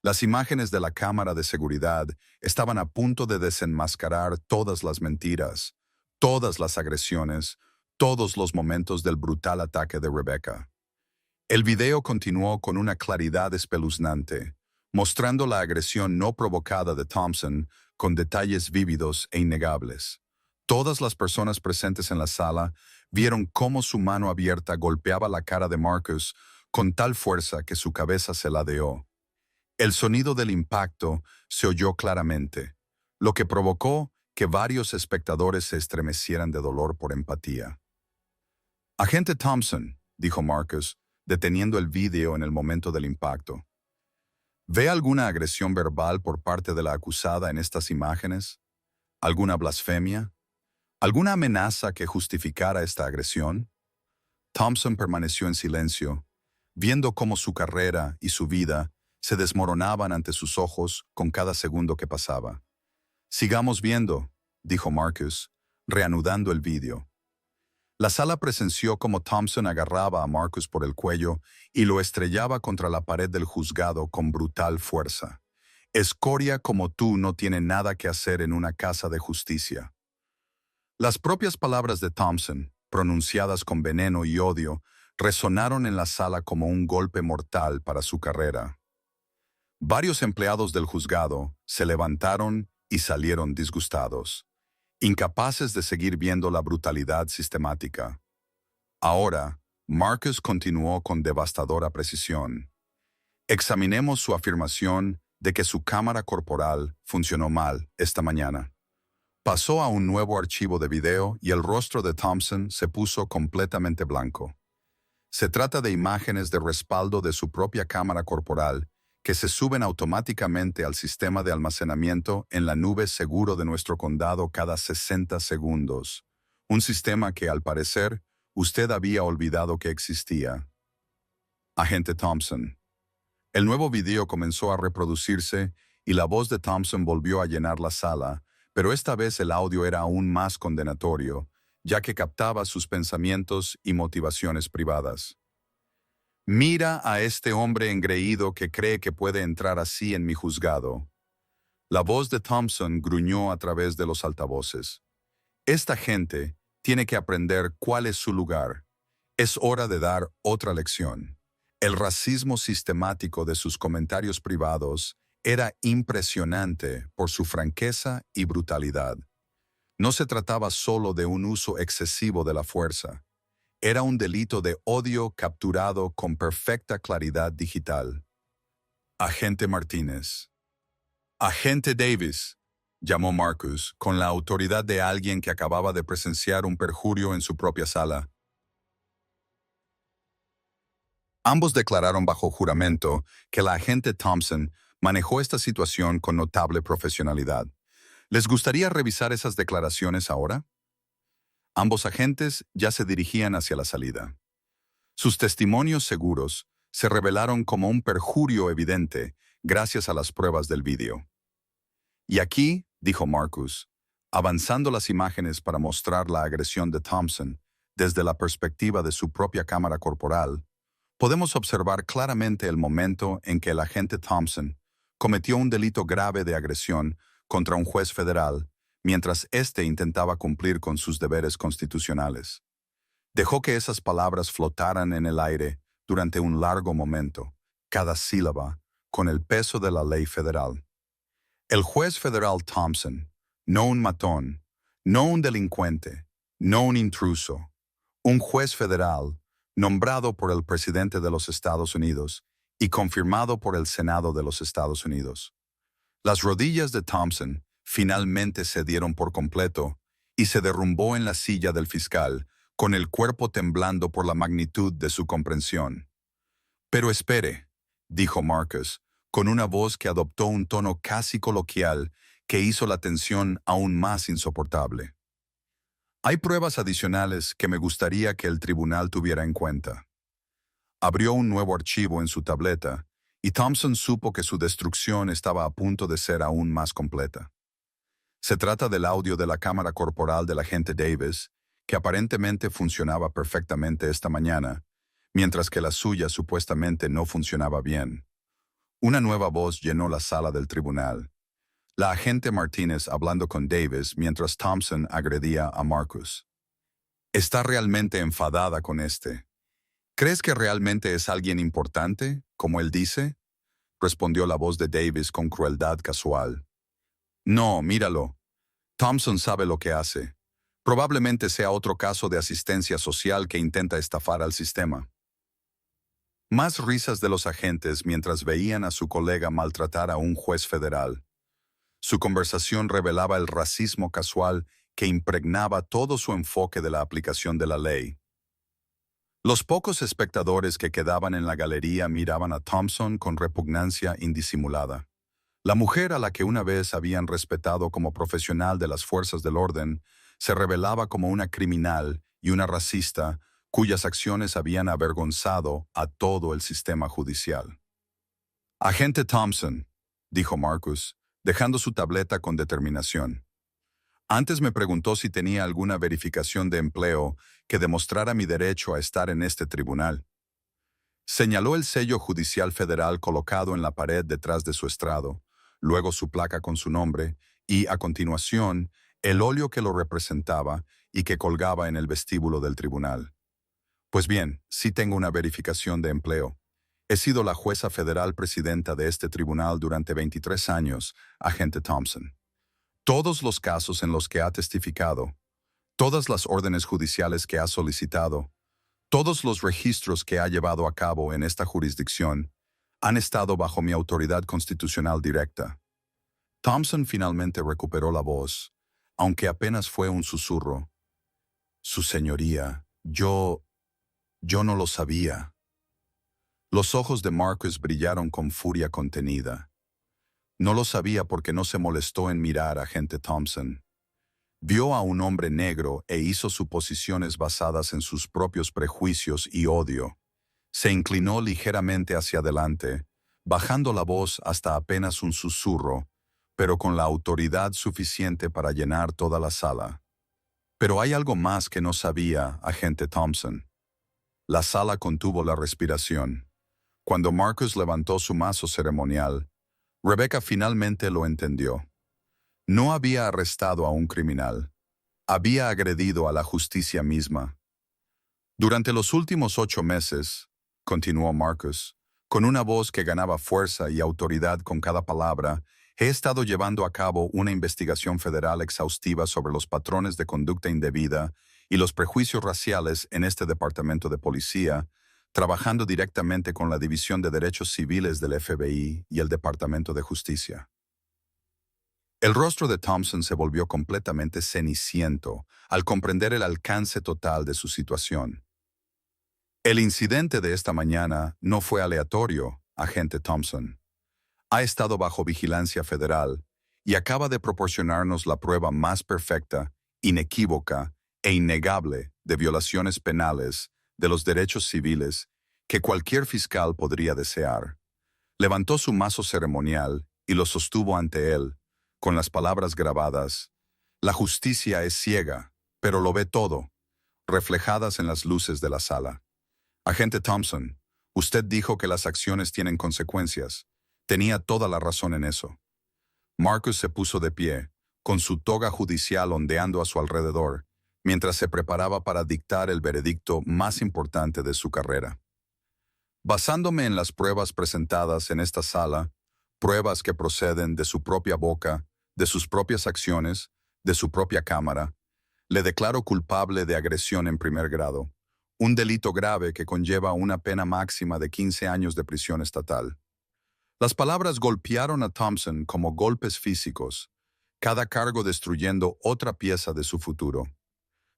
Las imágenes de la cámara de seguridad estaban a punto de desenmascarar todas las mentiras, todas las agresiones, todos los momentos del brutal ataque de Rebecca. El video continuó con una claridad espeluznante, mostrando la agresión no provocada de Thompson con detalles vívidos e innegables. Todas las personas presentes en la sala vieron cómo su mano abierta golpeaba la cara de Marcus con tal fuerza que su cabeza se ladeó. El sonido del impacto se oyó claramente, lo que provocó que varios espectadores se estremecieran de dolor por empatía. «Agente Thompson», dijo Marcus, deteniendo el video en el momento del impacto. ¿Ve alguna agresión verbal por parte de la acusada en estas imágenes? ¿Alguna blasfemia? ¿Alguna amenaza que justificara esta agresión? Thompson permaneció en silencio, viendo cómo su carrera y su vida se desmoronaban ante sus ojos con cada segundo que pasaba. «Sigamos viendo», dijo Marcus, reanudando el vídeo. La sala presenció cómo Thompson agarraba a Marcus por el cuello y lo estrellaba contra la pared del juzgado con brutal fuerza. «Escoria como tú no tiene nada que hacer en una casa de justicia». Las propias palabras de Thompson, pronunciadas con veneno y odio, resonaron en la sala como un golpe mortal para su carrera. Varios empleados del juzgado se levantaron y salieron disgustados, incapaces de seguir viendo la brutalidad sistemática. Ahora, Marcus continuó con devastadora precisión. Examinemos su afirmación de que su cámara corporal funcionó mal esta mañana. Pasó a un nuevo archivo de video y el rostro de Thompson se puso completamente blanco. Se trata de imágenes de respaldo de su propia cámara corporal que se suben automáticamente al sistema de almacenamiento en la nube seguro de nuestro condado cada 60 segundos. Un sistema que, al parecer, usted había olvidado que existía. Agente Thompson. El nuevo video comenzó a reproducirse y la voz de Thompson volvió a llenar la sala, pero esta vez el audio era aún más condenatorio, ya que captaba sus pensamientos y motivaciones privadas. Mira a este hombre engreído que cree que puede entrar así en mi juzgado. La voz de Thompson gruñó a través de los altavoces. Esta gente tiene que aprender cuál es su lugar. Es hora de dar otra lección. El racismo sistemático de sus comentarios privados era impresionante por su franqueza y brutalidad. No se trataba solo de un uso excesivo de la fuerza. Era un delito de odio capturado con perfecta claridad digital. Agente Martínez. Agente Davis, llamó Marcus, con la autoridad de alguien que acababa de presenciar un perjurio en su propia sala. Ambos declararon bajo juramento que la agente Thompson manejó esta situación con notable profesionalidad. ¿Les gustaría revisar esas declaraciones ahora? Ambos agentes ya se dirigían hacia la salida. Sus testimonios seguros se revelaron como un perjurio evidente gracias a las pruebas del vídeo. Y aquí, dijo Marcus, avanzando las imágenes para mostrar la agresión de Thompson desde la perspectiva de su propia cámara corporal, podemos observar claramente el momento en que el agente Thompson cometió un delito grave de agresión contra un juez federal mientras éste intentaba cumplir con sus deberes constitucionales. Dejó que esas palabras flotaran en el aire durante un largo momento, cada sílaba con el peso de la ley federal. El juez federal Thompson, no un matón, no un delincuente, no un intruso, un juez federal nombrado por el presidente de los Estados Unidos y confirmado por el Senado de los Estados Unidos. Las rodillas de Thompson finalmente cedieron por completo y se derrumbó en la silla del fiscal, con el cuerpo temblando por la magnitud de su comprensión. Pero espere, dijo Marcus, con una voz que adoptó un tono casi coloquial que hizo la tensión aún más insoportable. Hay pruebas adicionales que me gustaría que el tribunal tuviera en cuenta. Abrió un nuevo archivo en su tableta y Thompson supo que su destrucción estaba a punto de ser aún más completa. Se trata del audio de la cámara corporal del agente Davis, que aparentemente funcionaba perfectamente esta mañana, mientras que la suya supuestamente no funcionaba bien. Una nueva voz llenó la sala del tribunal. La agente Martínez hablando con Davis mientras Thompson agredía a Marcus. Está realmente enfadada con este. ¿Crees que realmente es alguien importante, como él dice? Respondió la voz de Davis con crueldad casual. No, míralo. Thompson sabe lo que hace. Probablemente sea otro caso de asistencia social que intenta estafar al sistema. Más risas de los agentes mientras veían a su colega maltratar a un juez federal. Su conversación revelaba el racismo casual que impregnaba todo su enfoque de la aplicación de la ley. Los pocos espectadores que quedaban en la galería miraban a Thompson con repugnancia indisimulada. La mujer a la que una vez habían respetado como profesional de las fuerzas del orden se revelaba como una criminal y una racista cuyas acciones habían avergonzado a todo el sistema judicial. Agente Thompson, dijo Marcus, dejando su tableta con determinación. Antes me preguntó si tenía alguna verificación de empleo que demostrara mi derecho a estar en este tribunal. Señaló el sello judicial federal colocado en la pared detrás de su estrado, luego su placa con su nombre y, a continuación, el óleo que lo representaba y que colgaba en el vestíbulo del tribunal. Pues bien, sí tengo una verificación de empleo. He sido la jueza federal presidenta de este tribunal durante 23 años, agente Thompson. Todos los casos en los que ha testificado, todas las órdenes judiciales que ha solicitado, todos los registros que ha llevado a cabo en esta jurisdicción han estado bajo mi autoridad constitucional directa. Thompson finalmente recuperó la voz, aunque apenas fue un susurro. Su señoría, yo no lo sabía. Los ojos de Marcus brillaron con furia contenida. No lo sabía porque no se molestó en mirar a agente Thompson. Vio a un hombre negro e hizo suposiciones basadas en sus propios prejuicios y odio. Se inclinó ligeramente hacia adelante, bajando la voz hasta apenas un susurro, pero con la autoridad suficiente para llenar toda la sala. Pero hay algo más que no sabía, agente Thompson. La sala contuvo la respiración. Cuando Marcus levantó su mazo ceremonial, Rebecca finalmente lo entendió. No había arrestado a un criminal. Había agredido a la justicia misma. Durante los últimos 8 meses, continuó Marcus, con una voz que ganaba fuerza y autoridad con cada palabra, he estado llevando a cabo una investigación federal exhaustiva sobre los patrones de conducta indebida y los prejuicios raciales en este departamento de policía, trabajando directamente con la División de Derechos Civiles del FBI y el Departamento de Justicia. El rostro de Thompson se volvió completamente ceniciento al comprender el alcance total de su situación. El incidente de esta mañana no fue aleatorio, agente Thompson. Ha estado bajo vigilancia federal y acaba de proporcionarnos la prueba más perfecta, inequívoca e innegable de violaciones penales de los derechos civiles que cualquier fiscal podría desear. Levantó su mazo ceremonial y lo sostuvo ante él, con las palabras grabadas: la justicia es ciega, pero lo ve todo, reflejadas en las luces de la sala. Agente Thompson, usted dijo que las acciones tienen consecuencias. Tenía toda la razón en eso. Marcus se puso de pie, con su toga judicial ondeando a su alrededor, mientras se preparaba para dictar el veredicto más importante de su carrera. Basándome en las pruebas presentadas en esta sala, pruebas que proceden de su propia boca, de sus propias acciones, de su propia cámara, le declaro culpable de agresión en primer grado, un delito grave que conlleva una pena máxima de 15 años de prisión estatal. Las palabras golpearon a Thompson como golpes físicos, cada cargo destruyendo otra pieza de su futuro.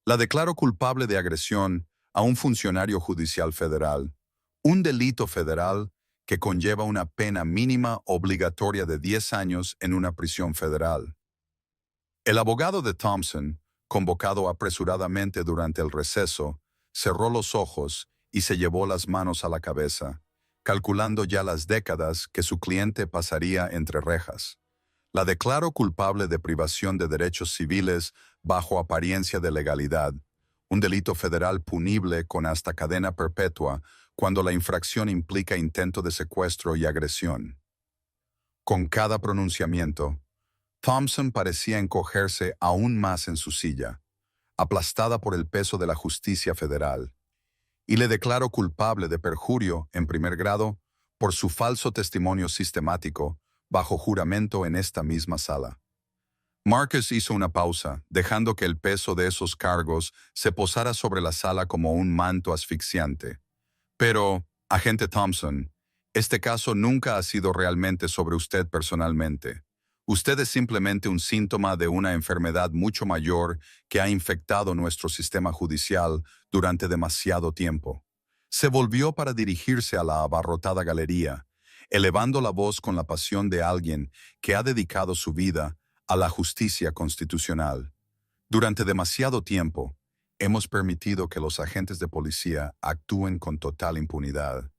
La declaro culpable de agresión a un funcionario judicial federal, un delito federal que conlleva una pena mínima obligatoria de 10 años en una prisión federal. El abogado de Thompson, convocado apresuradamente durante el receso, cerró los ojos y se llevó las manos a la cabeza, calculando ya las décadas que su cliente pasaría entre rejas. La declaro culpable de privación de derechos civiles bajo apariencia de legalidad, un delito federal punible con hasta cadena perpetua cuando la infracción implica intento de secuestro y agresión. Con cada pronunciamiento, Thompson parecía encogerse aún más en su silla, aplastada por el peso de la justicia federal, y le declaro culpable de perjurio en primer grado por su falso testimonio sistemático bajo juramento en esta misma sala. Marcus hizo una pausa, dejando que el peso de esos cargos se posara sobre la sala como un manto asfixiante. Pero, agente Thompson, este caso nunca ha sido realmente sobre usted personalmente. Usted es simplemente un síntoma de una enfermedad mucho mayor que ha infectado nuestro sistema judicial durante demasiado tiempo. Se volvió para dirigirse a la abarrotada galería, elevando la voz con la pasión de alguien que ha dedicado su vida a la justicia constitucional. Durante demasiado tiempo, hemos permitido que los agentes de policía actúen con total impunidad.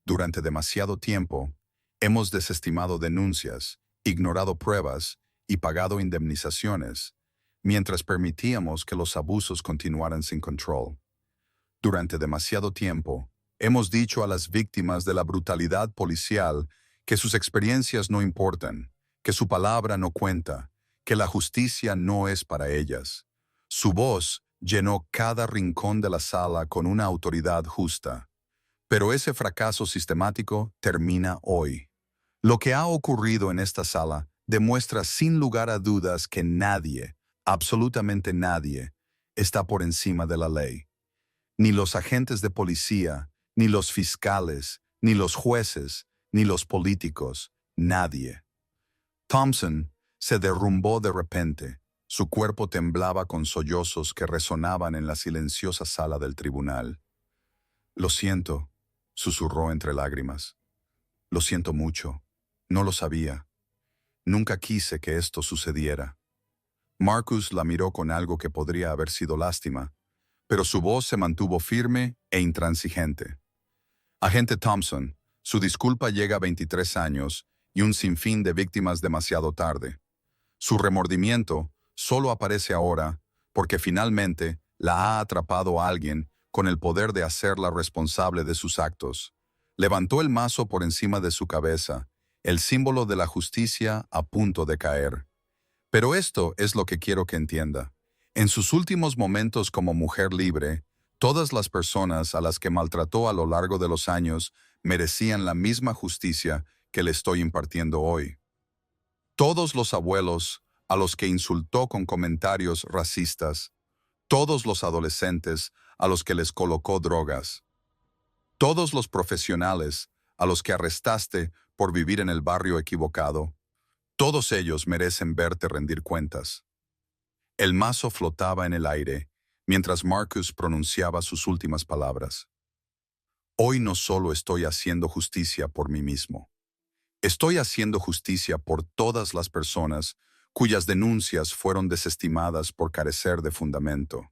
Durante demasiado tiempo, hemos desestimado denuncias, ignorado pruebas y pagado indemnizaciones, mientras permitíamos que los abusos continuaran sin control. Durante demasiado tiempo, hemos dicho a las víctimas de la brutalidad policial que sus experiencias no importan, que su palabra no cuenta, que la justicia no es para ellas. Su voz llenó cada rincón de la sala con una autoridad justa. Pero ese fracaso sistemático termina hoy. Lo que ha ocurrido en esta sala demuestra sin lugar a dudas que nadie, absolutamente nadie, está por encima de la ley. Ni los agentes de policía, ni los fiscales, ni los jueces, ni los políticos, nadie. Thompson se derrumbó de repente. Su cuerpo temblaba con sollozos que resonaban en la silenciosa sala del tribunal. «Lo siento», susurró entre lágrimas. «Lo siento mucho. No lo sabía. Nunca quise que esto sucediera». Marcus la miró con algo que podría haber sido lástima, pero su voz se mantuvo firme e intransigente. «Agente Thompson, su disculpa llega a 23 años y un sinfín de víctimas demasiado tarde. Su remordimiento solo aparece ahora porque finalmente la ha atrapado a alguien con el poder de hacerla responsable de sus actos». Levantó el mazo por encima de su cabeza, el símbolo de la justicia a punto de caer. Pero esto es lo que quiero que entienda. En sus últimos momentos como mujer libre, todas las personas a las que maltrató a lo largo de los años merecían la misma justicia que le estoy impartiendo hoy. Todos los abuelos a los que insultó con comentarios racistas, todos los adolescentes a los que les colocó drogas, todos los profesionales a los que arrestaste por vivir en el barrio equivocado, todos ellos merecen verte rendir cuentas. El mazo flotaba en el aire mientras Marcus pronunciaba sus últimas palabras. Hoy no solo estoy haciendo justicia por mí mismo. Estoy haciendo justicia por todas las personas cuyas denuncias fueron desestimadas por carecer de fundamento.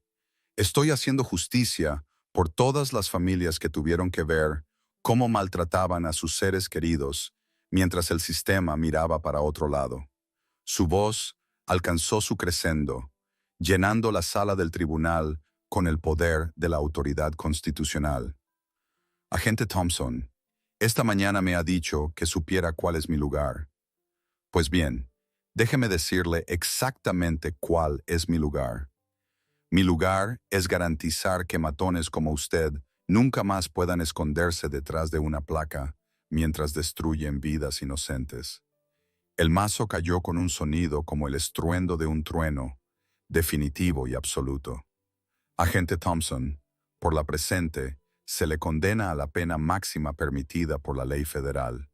Estoy haciendo justicia por todas las familias que tuvieron que ver cómo maltrataban a sus seres queridos mientras el sistema miraba para otro lado. Su voz alcanzó su crescendo, llenando la sala del tribunal con el poder de la autoridad constitucional. Agente Thompson, esta mañana me ha dicho que supiera cuál es mi lugar. Pues bien, déjeme decirle exactamente cuál es mi lugar. Mi lugar es garantizar que matones como usted nunca más puedan esconderse detrás de una placa mientras destruyen vidas inocentes. El mazo cayó con un sonido como el estruendo de un trueno, definitivo y absoluto. Agente Thompson, por la presente, se le condena a la pena máxima permitida por la ley federal.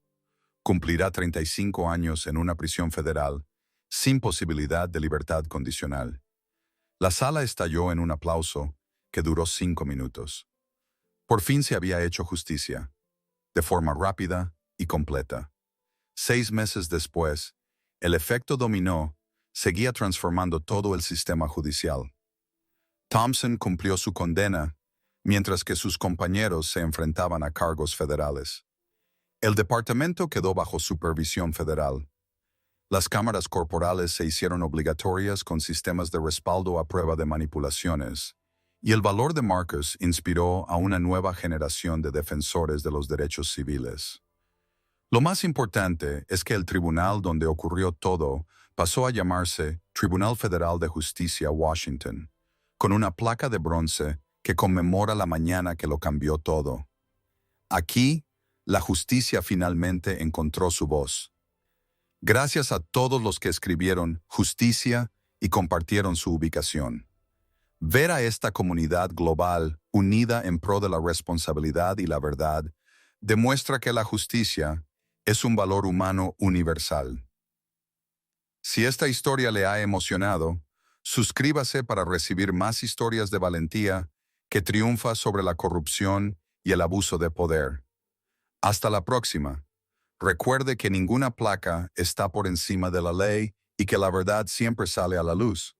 Cumplirá 35 años en una prisión federal, sin posibilidad de libertad condicional. La sala estalló en un aplauso que duró 5 minutos. Por fin se había hecho justicia, de forma rápida y completa. 6 meses después, el efecto dominó seguía transformando todo el sistema judicial. Thompson cumplió su condena, mientras que sus compañeros se enfrentaban a cargos federales. El departamento quedó bajo supervisión federal. Las cámaras corporales se hicieron obligatorias con sistemas de respaldo a prueba de manipulaciones, y el valor de Marcus inspiró a una nueva generación de defensores de los derechos civiles. Lo más importante es que el tribunal donde ocurrió todo pasó a llamarse Tribunal Federal de Justicia Washington, con una placa de bronce que conmemora la mañana que lo cambió todo. Aquí, la justicia finalmente encontró su voz. Gracias a todos los que escribieron justicia y compartieron su ubicación. Ver a esta comunidad global unida en pro de la responsabilidad y la verdad demuestra que la justicia es un valor humano universal. Si esta historia le ha emocionado, suscríbase para recibir más historias de valentía que triunfa sobre la corrupción y el abuso de poder. Hasta la próxima. Recuerde que ninguna placa está por encima de la ley y que la verdad siempre sale a la luz.